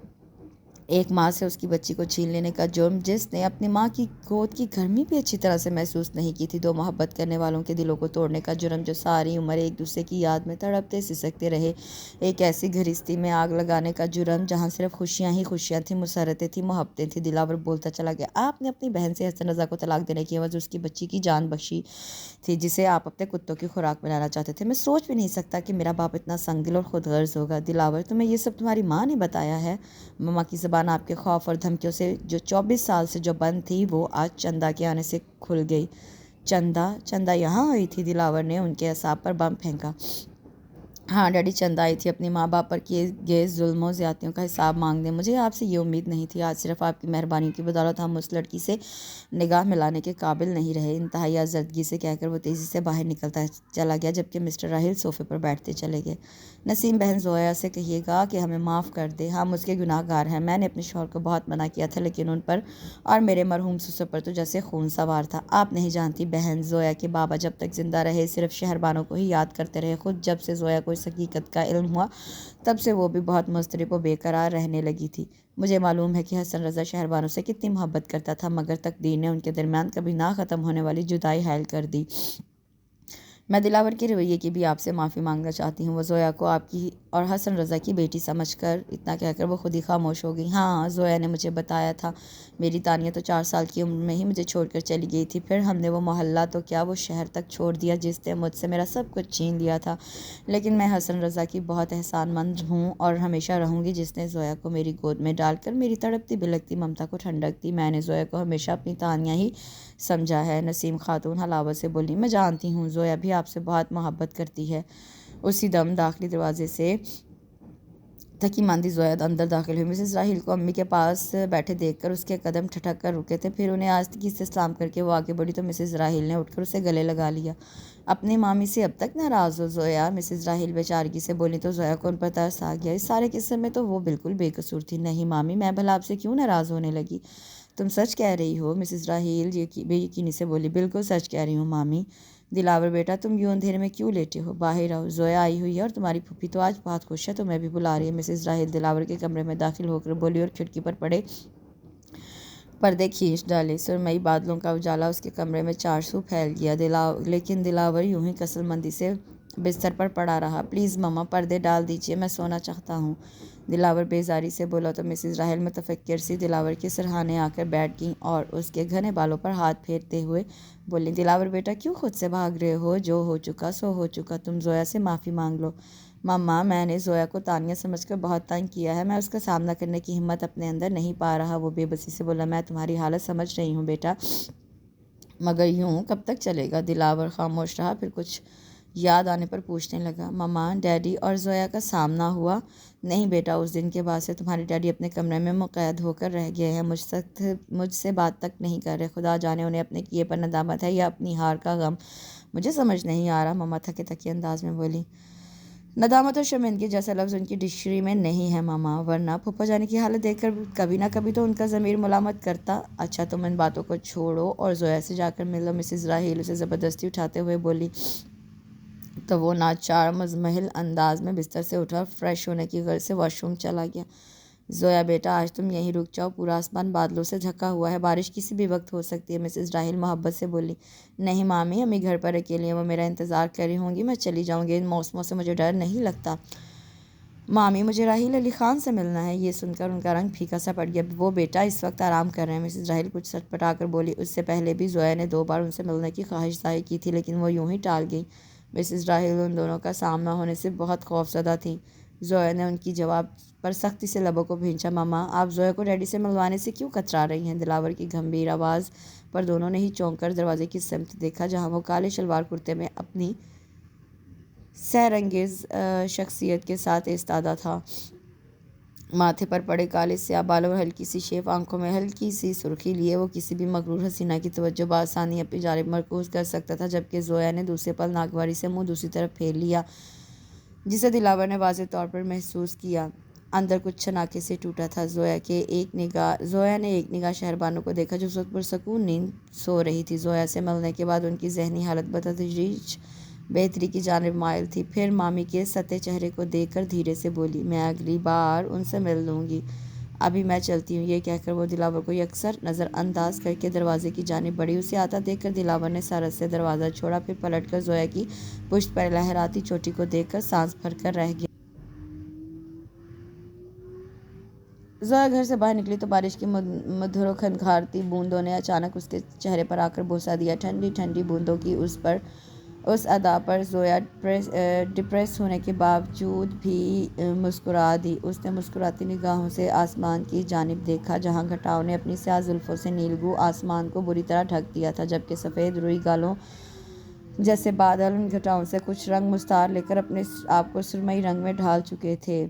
ایک ماں سے اس کی بچی کو چھین لینے کا جرم، جس نے اپنی ماں کی گود کی گرمی بھی اچھی طرح سے محسوس نہیں کی تھی۔ دو محبت کرنے والوں کے دلوں کو توڑنے کا جرم، جو ساری عمر ایک دوسرے کی یاد میں تڑپتے سسکتے رہے۔ ایک ایسی گھرستی میں آگ لگانے کا جرم جہاں صرف خوشیاں ہی خوشیاں تھیں، مسرتیں تھیں، محبتیں تھیں۔ دلاور بولتا چلا گیا۔ آپ نے اپنی بہن سے حسن رضا کو طلاق دینے کی عوض اس کی بچی کی جان بخشی تھی، جسے آپ اپنے کتوں کی خوراک میں لانا چاہتے تھے۔ میں سوچ بھی نہیں سکتا کہ میرا باپ اتنا سنگ دل اور خود غرض ہوگا۔ دلاور، تمہیں یہ سب تمہاری ماں نے بتایا ہے؟ ماما کی زبان آپ کے خوف اور دھمکیوں سے جو 24 سال سے جو بند تھی، وہ آج چندا کے آنے سے کھل گئی۔ چندا یہاں آئی تھی؟ دلاور نے ان کے اعصاب پر بم پھینکا۔ ہاں ڈیڈی، چندا آئی تھی اپنی ماں باپ پر کیے گئے ظلم و زیادتیوں کا حساب مانگنے۔ مجھے آپ سے یہ امید نہیں تھی۔ آج صرف آپ کی مہربانیوں کی بدولت ہم اس لڑکی سے نگاہ ملانے کے قابل نہیں رہے۔ انتہائی آزردگی سے کہہ کر وہ تیزی سے باہر نکلتا چلا گیا، جبکہ مسٹر راحیل صوفے پر بیٹھتے چلے گئے۔ نسیم بہن، زویا سے کہیے گا کہ ہمیں معاف کر دے، ہم اس کے گناہ گار ہیں۔ میں نے اپنے شوہر کو بہت منع کیا تھا، لیکن ان پر اور میرے مرحوم سسر پر تو جیسے خون سوار تھا۔ آپ نہیں جانتی بہن زویا کہ بابا جب تک زندہ رہے صرف شہربانوں کو ہی یاد کرتے رہے۔ خود جب سے زویا کو اس حقیقت کا علم ہوا، تب سے وہ بھی بہت مضطرب و بے قرار رہنے لگی تھی۔ مجھے معلوم ہے کہ حسن رضا شہربانوں سے کتنی محبت کرتا تھا، مگر تقدیر نے ان کے درمیان کبھی نہ ختم ہونے والی جدائی حائل کر دی۔ میں دلاور کے رویے کی بھی آپ سے معافی مانگنا چاہتی ہوں۔ وہ زویا کو آپ کی اور حسن رضا کی بیٹی سمجھ کر اتنا کہہ کر وہ خود ہی خاموش ہو گئی۔ ہاں، زویا نے مجھے بتایا تھا، میری تانیہ تو 4 سال کی عمر میں ہی مجھے چھوڑ کر چلی گئی تھی۔ پھر ہم نے وہ محلہ تو کیا، وہ شہر تک چھوڑ دیا، جس نے مجھ سے میرا سب کچھ چھین لیا تھا۔ لیکن میں حسن رضا کی بہت احسان مند ہوں اور ہمیشہ رہوں گی، جس نے زویا کو میری گود میں ڈال کر میری تڑپتی بلکتی ممتا کو ٹھنڈک دی۔ میں نے زویا کو ہمیشہ اپنی تانیہ ہی سمجھا ہے۔ نسیم خاتون حلاوت سے بولی۔ میں جانتی ہوں، زویا بھی آپ سے بہت محبت کرتی ہے۔ اسی دم داخلی دروازے سے تھکی ماندی زویا اندر داخل ہوئی۔ مسز راحیل کو امی کے پاس بیٹھے دیکھ کر اس کے قدم ٹھٹک کر رکے تھے، پھر انہیں آہستگی سے سلام کر کے وہ آگے بڑھی تو مسز راحیل نے اٹھ کر اسے گلے لگا لیا۔ اپنی مامی سے اب تک ناراض ہو زویا؟ مسز راحیل بے چارگی سے بولی تو زویا کو ان پر ترس آ گیا۔ اس سارے قصے میں تو وہ بالکل بے قصور تھی۔ نہیں مامی، میں بھلا آپ سے کیوں ناراض ہونے لگی؟ تم سچ کہہ رہی ہو؟ مسز راحیل بے یقینی سے بولی۔ بالکل سچ کہہ رہی ہوں مامی۔ دلاور بیٹا، تم یوں اندھیرے میں کیوں لیٹے ہو؟ باہر آؤ، زویا آئی ہوئی ہے اور تمہاری پھوپھی تو آج بہت خوش ہے، تمہیں بھی بلا رہی ہے۔ مسز راحیل دلاور کے کمرے میں داخل ہو کر بولی اور کھڑکی پر پڑے پردے کھینچ ڈالے۔ سرمئی بادلوں کا اجالا اس کے کمرے میں چارسو پھیل گیا، لیکن دلاور یوں ہی کثر مندی سے بستر پر پڑا رہا۔ پلیز ماما پردے ڈال دیجیے، میں سونا چاہتا ہوں، دلاور بیزاری سے بولا تو مسز راحل متفکر سی دلاور کے سرہانے آ کر بیٹھ گئیں اور اس کے گھنے بالوں پر ہاتھ پھیرتے ہوئے بولیں، دلاور بیٹا کیوں خود سے بھاگ رہے ہو؟ جو ہو چکا سو ہو چکا، تم زویا سے معافی مانگ لو۔ ماما میں نے زویا کو تانیہ سمجھ کر بہت تنگ کیا ہے، میں اس کا سامنا کرنے کی ہمت اپنے اندر نہیں پا رہا۔ وہ بے بسی سے بولا، میں تمہاری حالت سمجھ رہی ہوں بیٹا، مگر یوں کب تک چلے گا؟ دلاور خاموش رہا، پھر کچھ یاد آنے پر پوچھنے لگا، ماما ڈیڈی اور زویا کا سامنا ہوا؟ نہیں بیٹا، اس دن کے بعد سے تمہارے ڈیڈی اپنے کمرے میں مقید ہو کر رہ گئے ہیں، مجھ سے بات تک نہیں کر رہے، خدا جانے انہیں اپنے کیے پر ندامت ہے یا اپنی ہار کا غم، مجھے سمجھ نہیں آ رہا، ماما تھکے تھکے انداز میں بولی۔ ندامت اور شرمندگی جیسا لفظ ان کی ڈکشنری میں نہیں ہے ماما، ورنہ پھپھا جانی کی حالت دیکھ کر کبھی نہ کبھی تو ان کا ضمیر ملامت کرتا۔ اچھا تم ان باتوں کو چھوڑو اور زویا سے جا کر مل لو، مسز راحیل اسے زبردستی اٹھاتے ہوئے بولی، تو وہ ناچار مزمحل انداز میں بستر سے اٹھا اور فریش ہونے کی غرض سے واش روم چلا گیا۔ زویا بیٹا آج تم یہیں رک جاؤ، پورا آسمان بادلوں سے ڈھکا ہوا ہے، بارش کسی بھی وقت ہو سکتی ہے، مسز راحیل محبت سے بولی۔ نہیں مامی، امی گھر پر اکیلی ہیں، وہ میرا انتظار کر رہی ہوں گی، میں چلی جاؤں گی، ان موسموں سے مجھے ڈر نہیں لگتا۔ مامی مجھے راحیل علی خان سے ملنا ہے۔ یہ سن کر ان کا رنگ پھیکا سا پڑ گیا۔ وہ بیٹا اس وقت آرام کر رہے ہیں، مسز راحیل کچھ سٹپٹا کر بولی۔ اس سے پہلے بھی زویا نے 2 بار ان سے ملنے کی خواہش ظاہر کی تھی، لیکن وہ یوں ہی ٹال گئیں۔ مسز راحیل ان دونوں کا سامنا ہونے سے بہت خوفزدہ تھیں۔ زویا نے ان کی جواب پر سختی سے لبوں کو بھینچا۔ ماما آپ زویا کو ڈیڈی سے ملوانے سے کیوں کترا رہی ہیں؟ دلاور کی گمبھیر آواز پر دونوں نے ہی چونک کر دروازے کی سمت دیکھا، جہاں وہ کالے شلوار کرتے میں اپنی سحرانگیز شخصیت کے ساتھ ایستادہ تھا۔ ماتھے پر پڑے کالے سیاہ بالوں اور ہلکی سی شیف آنکھوں میں ہلکی سی سرخی لیے وہ کسی بھی مغرور حسینہ کی توجہ بآسانی اپنی جانب مرکوز کر سکتا تھا، جبکہ زویا نے دوسرے پل ناگواری سے منہ دوسری طرف پھیر لیا، جسے دلاور نے واضح طور پر محسوس کیا۔ اندر کچھ چھناکے سے ٹوٹا تھا۔ زویا نے ایک نگاہ شہربانو کو دیکھا جو اس وقت پرسکون نیند سو رہی تھی۔ زویا سے ملنے کے بعد ان کی ذہنی حالت بتدریج بہتری کی جانب مائل تھی۔ پھر مامی کے سطح چہرے کو دیکھ کر دھیرے سے بولی، میں اگلی بار ان سے مل لوں گی، ابھی میں چلتی ہوں۔ یہ کہہ کر وہ دلاور کو یکسر نظر انداز کر کے دروازے کی جانب بڑھی۔ اسے آتا دیکھ کر دلاور نے سرعت سے دروازہ چھوڑا، پھر پلٹ کر زویا کی پشت پر لہراتی چوٹی کو دیکھ کر سانس بھر کر رہ گیا۔ زویا گھر سے باہر نکلی تو بارش کی مدھر و کھنکھارتی بوندوں نے اچانک اس کے چہرے پر آ کر بوسہ دیا۔ ٹھنڈی ٹھنڈی بوندوں کی اس ادا پر زویا ڈپریس ہونے کے باوجود بھی مسکرا دی۔ اس نے مسکراتی نگاہوں سے آسمان کی جانب دیکھا، جہاں گھٹاؤں نے اپنی سیاہ زلفوں سے نیلگوں آسمان کو بری طرح ڈھک دیا تھا، جبکہ سفید روئی گالوں جیسے بادل ان گھٹاؤں سے کچھ رنگ مستعار لے کر اپنے آپ کو سرمئی رنگ میں ڈھال چکے تھے۔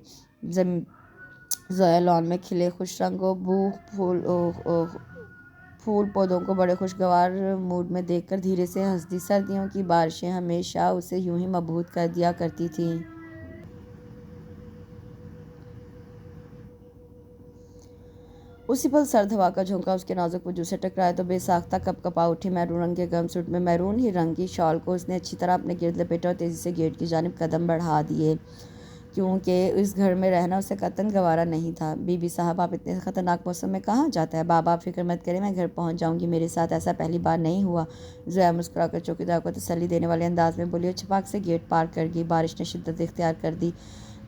زویا لان میں کھلے خوش رنگوں پھول پودوں کو بڑے خوشگوار موڈ میں دیکھ کر دھیرے سے ہنس دی۔ سردیوں کی بارشیں ہمیشہ اسے یوں ہی مبہوت کر دیا کرتی تھیں۔ اسی پل سرد ہوا کا جھونکا اس کے نازک وجود سے ٹکرایا تو بے ساختہ کپ کپا اٹھی۔ میرون رنگ کے گرم سوٹ میں میرون ہی رنگ کی شال کو اس نے اچھی طرح اپنے گرد لپیٹا اور تیزی سے گیٹ کی جانب قدم بڑھا دیے، کیونکہ اس گھر میں رہنا اسے قطعاً گوارا نہیں تھا۔ بی بی صاحب آپ اتنے خطرناک موسم میں کہاں جاتے ہیں؟ بابا آپ فکر مت کریں، میں گھر پہنچ جاؤں گی، میرے ساتھ ایسا پہلی بار نہیں ہوا۔ زویا مسکرا کر چوکیدار کو تسلی دینے والے انداز میں بولی اور چھپاک سے گیٹ پار کر گئی۔ بارش نے شدت اختیار کر دی۔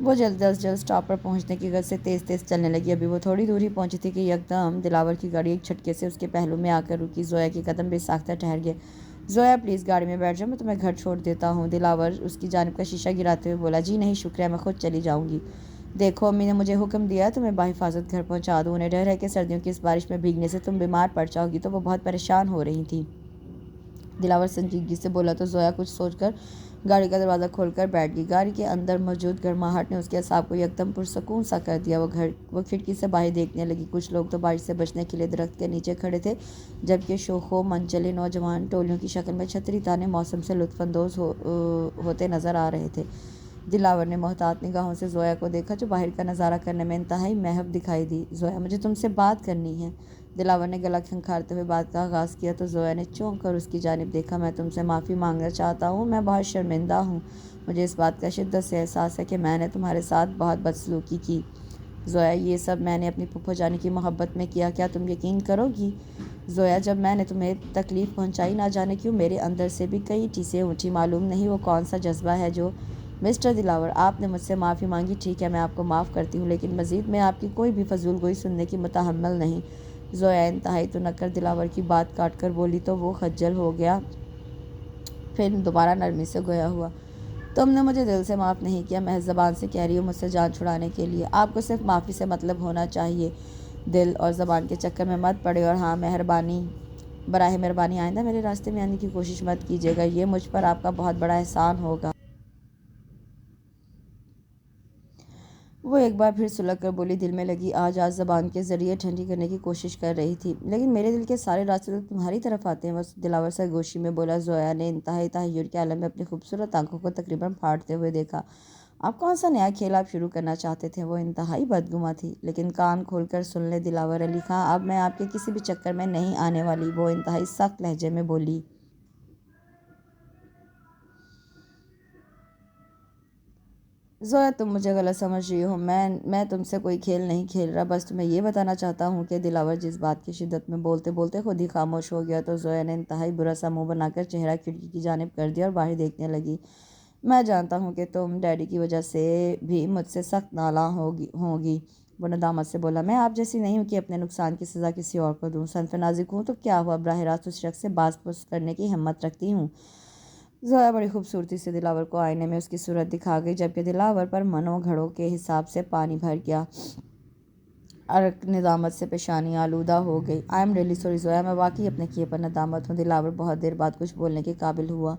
وہ جلد از جلد اسٹاپ پر پہنچنے کی غرض سے تیز تیز چلنے لگی۔ ابھی وہ تھوڑی دور ہی پہنچی تھی کہ یکدم دلاور کی گاڑی ایک جھٹکے سے اس کے پہلو میں آ کر رکی۔ زویا کے قدم بے ساختہ ٹھہر گئے۔ زویا پلیز گاڑی میں بیٹھ جاؤ، میں تمہیں گھر چھوڑ دیتا ہوں۔ دلاور اس کی جانب کا شیشہ گراتے ہوئے بولا، جی نہیں شکریہ، میں خود چلی جاؤں گی۔ دیکھو امی نے مجھے حکم دیا ہے تمہیں بحفاظت گھر پہنچا دوں، انہیں ڈر ہے کہ سردیوں کی اس بارش میں بھیگنے سے تم بیمار پڑ جاؤ گی، تو وہ بہت پریشان ہو رہی تھیں۔ دلاور سنجیدگی سے بولا تو زویا کچھ سوچ کر گاڑی کا دروازہ کھول کر بیٹھ گئی۔ گاڑی کے اندر موجود گرماہٹ نے اس کے اعصاب کو یکدم پرسکون سا کر دیا۔ وہ کھڑکی سے باہر دیکھنے لگی۔ کچھ لوگ تو بارش سے بچنے کے لیے درخت کے نیچے کھڑے تھے، جبکہ شوخ و منچلے نوجوان ٹولیوں کی شکل میں چھتری تانے موسم سے لطف اندوز ہوتے نظر آ رہے تھے۔ دلاور نے محتاط نگاہوں سے زویا کو دیکھا، جو باہر کا نظارہ کرنے میں انتہائی محو دکھائی دی۔ زویا مجھے تم سے بات کرنی ہے۔ دلاور نے گلا کھنکھارتے ہوئے بات کا آغاز کیا تو زویا نے چونک کر اس کی جانب دیکھا۔ میں تم سے معافی مانگنا چاہتا ہوں، میں بہت شرمندہ ہوں، مجھے اس بات کا شدت سے احساس ہے کہ میں نے تمہارے ساتھ بہت بدسلوکی کی۔ زویا یہ سب میں نے اپنی پھپھو جانی کی محبت میں کیا، کیا تم یقین کرو گی؟ زویا جب میں نے تمہیں تکلیف پہنچائی، نہ جانے کیوں میرے اندر سے بھی کئی ٹیسیں اونچی، معلوم نہیں وہ کون سا جذبہ ہے جو مسٹر دلاور آپ نے مجھ سے معافی مانگی، ٹھیک ہے میں آپ کو معاف کرتی ہوں، لیکن مزید میں آپ کی کوئی بھی فضول گوئی سننے کی متحمل نہیں۔ زویا انتہائی تنکر دلاور کی بات کاٹ کر بولی تو وہ خجل ہو گیا، پھر دوبارہ نرمی سے گویا ہوا۔ تم نے مجھے دل سے معاف نہیں کیا، محض زبان سے کہہ رہی ہو مجھ سے جان چھڑانے کے لیے۔ آپ کو صرف معافی سے مطلب ہونا چاہیے، دل اور زبان کے چکر میں مت پڑے، اور ہاں براہ مہربانی آئندہ میرے راستے میں آنے کی کوشش مت کیجیے گا، یہ مجھ پر آپ کا بہت بڑا احسان ہوگا۔ وہ ایک بار پھر سلگ کر بولی، دل میں لگی آج زبان کے ذریعے ٹھنڈی کرنے کی کوشش کر رہی تھی، لیکن میرے دل کے سارے راستے تو تمہاری طرف آتے ہیں، بس دلاور سرگوشی میں بولا۔ زویا نے انتہائی تحیر کے عالم میں اپنی خوبصورت آنکھوں کو تقریباً پھاڑتے ہوئے دیکھا۔ آپ کون سا نیا کھیل آپ شروع کرنا چاہتے تھے؟ وہ انتہائی بدگماں تھی، لیکن کان کھول کر سن لے دلاور علی خاں، اب میں آپ کے کسی بھی چکر میں نہیں آنے والی، وہ انتہائی سخت لہجے میں بولی۔ زویا تم مجھے غلط سمجھ رہی ہو، میں تم سے کوئی کھیل نہیں کھیل رہا، بس تمہیں یہ بتانا چاہتا ہوں کہ دلاور جس بات کی شدت میں بولتے بولتے خود ہی خاموش ہو گیا، تو زویا نے انتہائی برا سا منہ بنا کر چہرہ کھڑکی کی جانب کر دیا اور باہر دیکھنے لگی۔ میں جانتا ہوں کہ تم ڈیڈی کی وجہ سے بھی مجھ سے سخت نالاں ہوگی، وہ ندامت سے بولا۔ میں آپ جیسی نہیں ہوں کہ اپنے نقصان کی سزا کسی اور کو دوں، صنف نازک ہوں تو کیا ہوا، براہ راست اس شخص سے باز پرس کرنے کی ہمت رکھتی ہوں۔ زویا بڑی خوبصورتی سے دلاور کو آئینے میں اس کی صورت دکھا گئی، جبکہ دلاور پر منو گھڑوں کے حساب سے پانی بھر گیا اور ندامت سے پیشانی آلودہ ہو گئی۔ I am really sorry Zoya, میں واقعی اپنے کیے پر ندامت ہوں۔ دلاور بہت دیر بعد کچھ بولنے کے قابل ہوا۔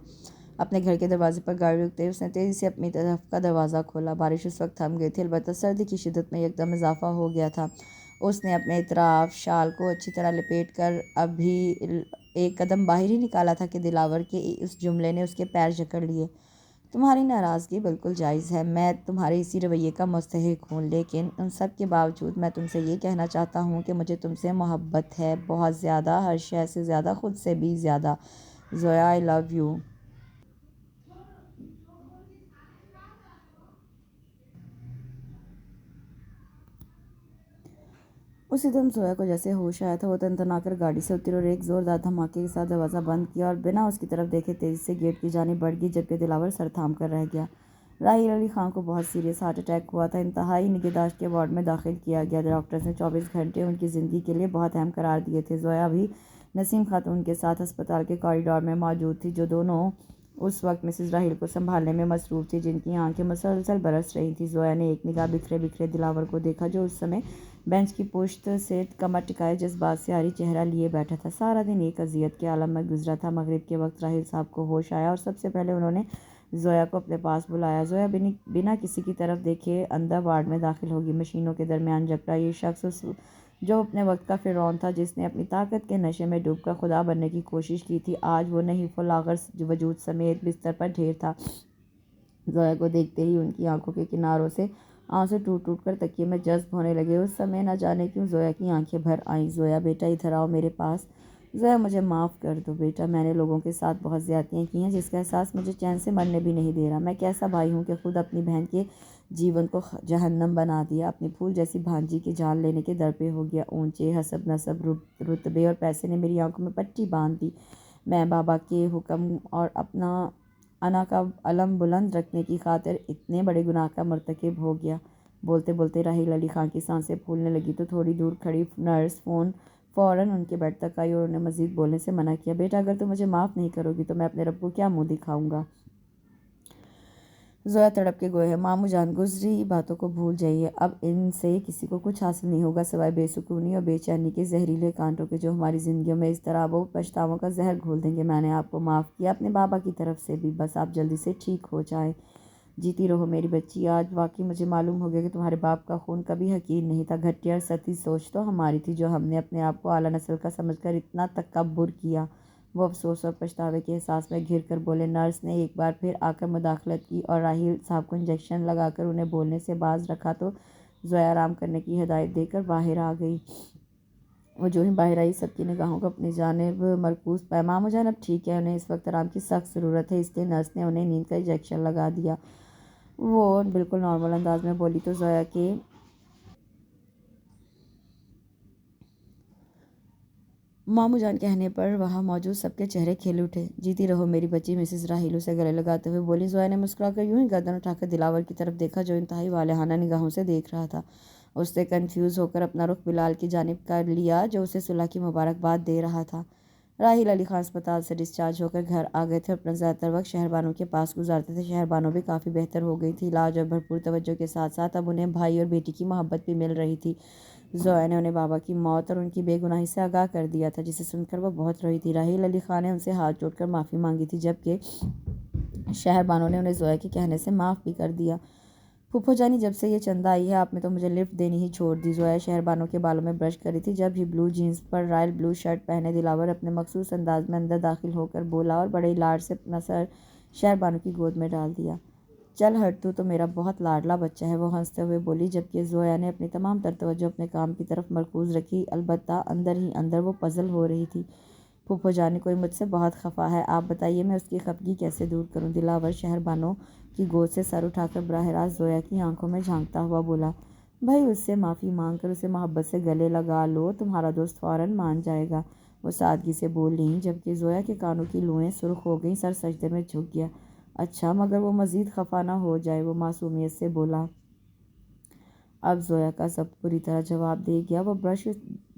اپنے گھر کے دروازے پر گاڑی رکتے اس نے تیزی سے اپنی طرف کا دروازہ کھولا۔ بارش اس وقت تھم گئی تھی، البتہ سردی کی شدت میں یکدم اضافہ ہو گیا تھا۔ اس نے اپنے اطراف شال کو اچھی طرح لپیٹ کر ابھی ایک قدم باہر ہی نکالا تھا کہ دلاور کے اس جملے نے اس کے پیر جکڑ لیے۔ تمہاری ناراضگی بالکل جائز ہے، میں تمہارے اسی رویے کا مستحق ہوں، لیکن ان سب کے باوجود میں تم سے یہ کہنا چاہتا ہوں کہ مجھے تم سے محبت ہے، بہت زیادہ، ہر شے سے زیادہ، خود سے بھی زیادہ۔ زویا آئی لو یو۔ اسی دم زویا کو جیسے ہوش آیا تھا، وہ تنتنا کر گاڑی سے اتری اور ایک زوردار دھماکے کے ساتھ دروازہ بند کیا اور بنا اس کی طرف دیکھے تیزی سے گیٹ کی جانب بڑھ گئی، جبکہ دلاور سر تھام کر رہ گیا۔ راحیل علی خان کو بہت سیریس ہارٹ اٹیک ہوا تھا، انتہائی نگہداشت کے وارڈ میں داخل کیا گیا۔ ڈاکٹرز نے 24 گھنٹے ان کی زندگی کے لیے بہت اہم قرار دیے تھے۔ زویا بھی نسیم خاتون کے ساتھ ہسپتال کے کوریڈور میں موجود تھی، جو دونوں اس وقت مسز راحیل کو سنبھالنے میں مصروف تھی، جن کی آنکھیں مسلسل برس رہی تھیں۔ زویا نے ایک نگاہ بکھرے بکھرے دلاور کو دیکھا، جو اس سمے بینچ کی پشت سے کمر ٹکائے جذبات سے عاری چہرہ لیے بیٹھا تھا۔ سارا دن ایک اذیت کے عالم میں گزرا تھا۔ مغرب کے وقت راحیل صاحب کو ہوش آیا اور سب سے پہلے انہوں نے زویا کو اپنے پاس بلایا۔ زویا بنا کسی کی طرف دیکھے اندر وارڈ میں داخل ہوگی۔ مشینوں کے درمیان جکڑا یہ شخص، جو اپنے وقت کا فرعون تھا، جس نے اپنی طاقت کے نشے میں ڈوب کر خدا بننے کی کوشش کی تھی، آج وہ نحیف و لاغر وجود سمیت بستر پر ڈھیر تھا۔ زویا کو دیکھتے ہی ان کی آنکھوں کے کناروں سے آنسو ٹوٹ ٹوٹ کر تکیے میں جذب ہونے لگے۔ اس سمے نہ جانے کیوں زویا کی آنکھیں بھر آئیں۔ زویا بیٹا ادھر آؤ میرے پاس۔ زویا مجھے معاف کر دو بیٹا، میں نے لوگوں کے ساتھ بہت زیادتیاں کی ہیں، جس کا احساس مجھے چین سے مرنے بھی نہیں دے رہا۔ میں کیسا بھائی ہوں کہ خود اپنی بہن کے جیون کو جہنم بنا دیا، اپنی پھول جیسی بھانجی کی جان لینے کے در پہ ہو گیا۔ اونچے حسب نسب، رتبے اور پیسے نے میری آنکھوں میں پٹی باندھ دی۔ میں بابا کے حکم اور اپنا انا کا علم بلند رکھنے کی خاطر اتنے بڑے گناہ کا مرتکب ہو گیا۔ بولتے بولتے راحیل علی خان کی سانسیں پھولنے لگی تو تھوڑی دور کھڑی نرس فوراً ان کے بیڈ تک آئی اور انہیں مزید بولنے سے منع کیا۔ بیٹا اگر تم مجھے معاف نہیں کرو گی تو میں اپنے رب کو کیا منہ دکھاؤں گا؟ زویا تڑپ کے گویا، ماموں جان گزری باتوں کو بھول جائیے، اب ان سے کسی کو کچھ حاصل نہیں ہوگا سوائے بے سکونی اور بے چینی کے زہریلے کانٹوں کے، جو ہماری زندگیوں میں اضطراب و پچھتاووں کا زہر گھول دیں گے۔ میں نے آپ کو معاف کیا، اپنے بابا کی طرف سے بھی، بس آپ جلدی سے ٹھیک ہو جائیں۔ جیتی رہو میری بچی۔ آج واقعی مجھے معلوم ہو گیا کہ تمہارے باپ کا خون کبھی حقیر نہیں تھا، گھٹیا اور سطحی سوچ تو ہماری تھی، جو ہم نے اپنے آپ کو اعلیٰ نسل کا سمجھ کر اتنا تکبر کیا۔ وہ افسوس اور پچھتاوے کے احساس میں گھر کر بولے۔ نرس نے ایک بار پھر آ کر مداخلت کی اور راحیل صاحب کو انجیکشن لگا کر انہیں بولنے سے باز رکھا تو زویا آرام کرنے کی ہدایت دے کر باہر آ گئی۔ وہ جو ہی باہر آئی، سب کی نگاہوں کو اپنی جانب مرکوز پایا۔ ماموں جان اب ٹھیک ہے، انہیں اس وقت آرام کی سخت ضرورت ہے، اس لیے نرس نے انہیں نیند کا انجیکشن لگا دیا۔ وہ بالکل نارمل انداز میں بولی تو زویا کے ماموں جان کہنے پر وہاں موجود سب کے چہرے کھل اٹھے۔ جیتی رہو میری بچی، مسز راہیل اسے گلے لگاتے ہوئے بولی۔ زویا نے مسکرا کر یوں ہی گردن اٹھا کر دلاور کی طرف دیکھا جو انتہائی والہانہ نگاہوں سے دیکھ رہا تھا۔ اس نے کنفیوز ہو کر اپنا رخ بلال کی جانب کر لیا جو اسے صلح کی مبارکباد دے رہا تھا۔ راحیل علی خان اسپتال سے ڈسچارج ہو کر گھر آ گئے تھے اور اپنا زیادہ تر وقت شہر بانو کے پاس گزارتے تھے۔ شہر بانو بھی کافی بہتر ہو گئی تھی۔ علاج اور بھرپور توجہ کے ساتھ ساتھ اب انہیں بھائی اور بیٹی کی محبت بھی مل رہی تھی۔ زویا نے انہیں بابا کی موت اور ان کی بے گناہی سے آگاہ کر دیا تھا جسے سن کر وہ بہت روئی تھی۔ راحیل علی خان نے ان سے ہاتھ جوڑ کر معافی مانگی تھی جبکہ شہر بانو نے انہیں زویا کے کہنے سے معاف بھی کر دیا۔ پھوپھو جانی، جب سے یہ چندہ آئی ہے آپ نے تو مجھے لفٹ دینی ہی چھوڑ دی۔ زویا شہر بانو کے بالوں میں برش کری تھی جب ہی بلو جینز پر رائل بلو شرٹ پہنے دلاور اپنے مخصوص انداز میں اندر داخل ہو کر بولا اور بڑے لاڈ سے اپنا سر شہر بانو کی گود میں ڈال دیا۔ چل ہٹ، تو میرا بہت لاڈلا بچہ ہے، وہ ہنستے ہوئے بولی جبکہ زویا نے اپنی تمام تر توجہ اپنے کام کی طرف مرکوز رکھی، البتہ اندر ہی اندر وہ پزل ہو رہی تھی۔ پھوپھو جانی، کوئی مجھ سے بہت خفا ہے، آپ بتائیے میں اس کی خفگی کیسے دور کروں؟ دلاور شہر بانو کی گود سے سر اٹھا کر براہ راست زویا کی آنکھوں میں جھانکتا ہوا بولا۔ بھائی اس سے معافی مانگ کر اسے محبت سے گلے لگا لو، تمہارا دوست فوراً مان جائے گا، وہ سادگی سے بولی جبکہ زویا کے کانوں کی لوئیں سرخ ہو گئیں، سر سجدے میں جھک گیا۔ اچھا مگر وہ مزید خفا نہ ہو جائے، وہ معصومیت سے بولا۔ اب زویا کا ضبط پوری طرح جواب دے گیا، وہ برش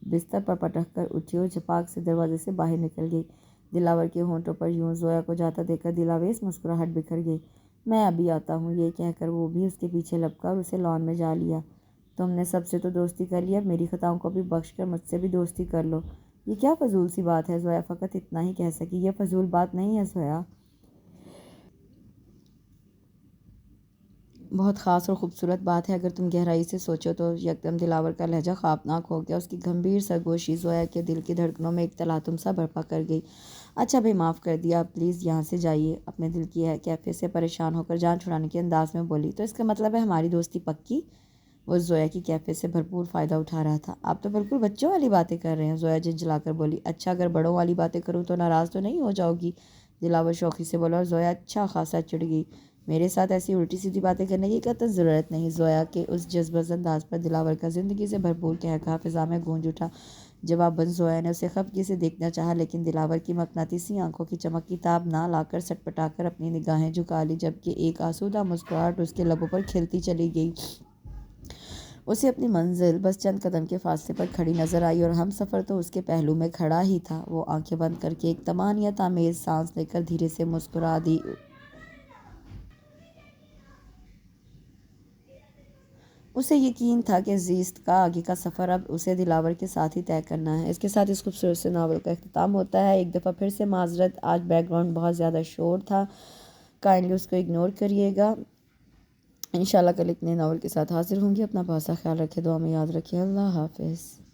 بستر پر پٹک کر اٹھی اور جھپاک سے دروازے سے باہر نکل گئی۔ دلاور کے ہونٹوں پر یوں زویا کو جاتا دیکھ کر دلاویز مسکراہٹ بکھر گئی۔ میں ابھی آتا ہوں، یہ کہہ کر وہ بھی اس کے پیچھے لپکا اور اسے لان میں جا لیا۔ تم نے سب سے تو دوستی کر لی، اب میری خطاؤں کو بھی بخش کر مجھ سے بھی دوستی کر لو۔ یہ کیا فضول سی بات ہے؟ زویا فقط اتنا ہی کہہ سکی۔ یہ فضول بات نہیں ہے زویا، بہت خاص اور خوبصورت بات ہے، اگر تم گہرائی سے سوچو تو۔ یکدم دلاور کا لہجہ خوابناک ہو گیا، اس کی گمبھیر سرگوشی زویا کے دل کی دھڑکنوں میں ایک تلاطم سا برپا کر گئی۔ اچھا بھائی معاف کر دیا، اب پلیز یہاں سے جائیے، اپنے دل کی کیفیت سے پریشان ہو کر جان چھڑانے کے انداز میں بولی۔ تو اس کا مطلب ہے ہماری دوستی پکی؟ وہ زویا کی کیفیت سے بھرپور فائدہ اٹھا رہا تھا۔ آپ تو بالکل بچوں والی باتیں کر رہے ہیں، زویا جھنجھلا کر بولی۔ اچھا اگر بڑوں والی باتیں کروں تو ناراض تو نہیں ہو جاؤ گی؟ دلاور شوخی سے بولا اور زویا اچھا خاصا چڑ گئی۔ میرے ساتھ ایسی الٹی سیدھی باتیں کرنے کی قطعا ضرورت نہیں۔ زویا کے اس جذباتی انداز پر دلاور کا زندگی سے بھرپور قہقہہ فضا میں گونج اٹھا۔ جواباً زویا نے اسے خفگی سے دیکھنا چاہا لیکن دلاور کی مقناطیسی آنکھوں کی چمک کی تاب نہ لا کر سٹپٹا کر اپنی نگاہیں جھکا لی جبکہ ایک آسودہ مسکراہٹ اس کے لبوں پر کھلتی چلی گئی۔ اسے اپنی منزل بس چند قدم کے فاصلے پر کھڑی نظر آئی اور ہم سفر تو اس کے پہلو میں کھڑا ہی تھا۔ وہ آنکھیں بند کر کے ایک طمانینت آمیز سانس لے کر دھیرے سے مسکرا دی۔ اسے یقین تھا کہ زیست کا آگے کا سفر اب اسے دلاور کے ساتھ ہی طے کرنا ہے۔ اس کے ساتھ اس خوبصورت سے ناول کا اختتام ہوتا ہے۔ ایک دفعہ پھر سے معذرت، آج بیک گراؤنڈ بہت زیادہ شور تھا، کائنڈلی اس کو اگنور کریے گا۔ انشاءاللہ کل ایک نئے ناول کے ساتھ حاضر ہوں گی۔ اپنا بہت سا خیال رکھے، دعا میں یاد رکھے۔ اللہ حافظ۔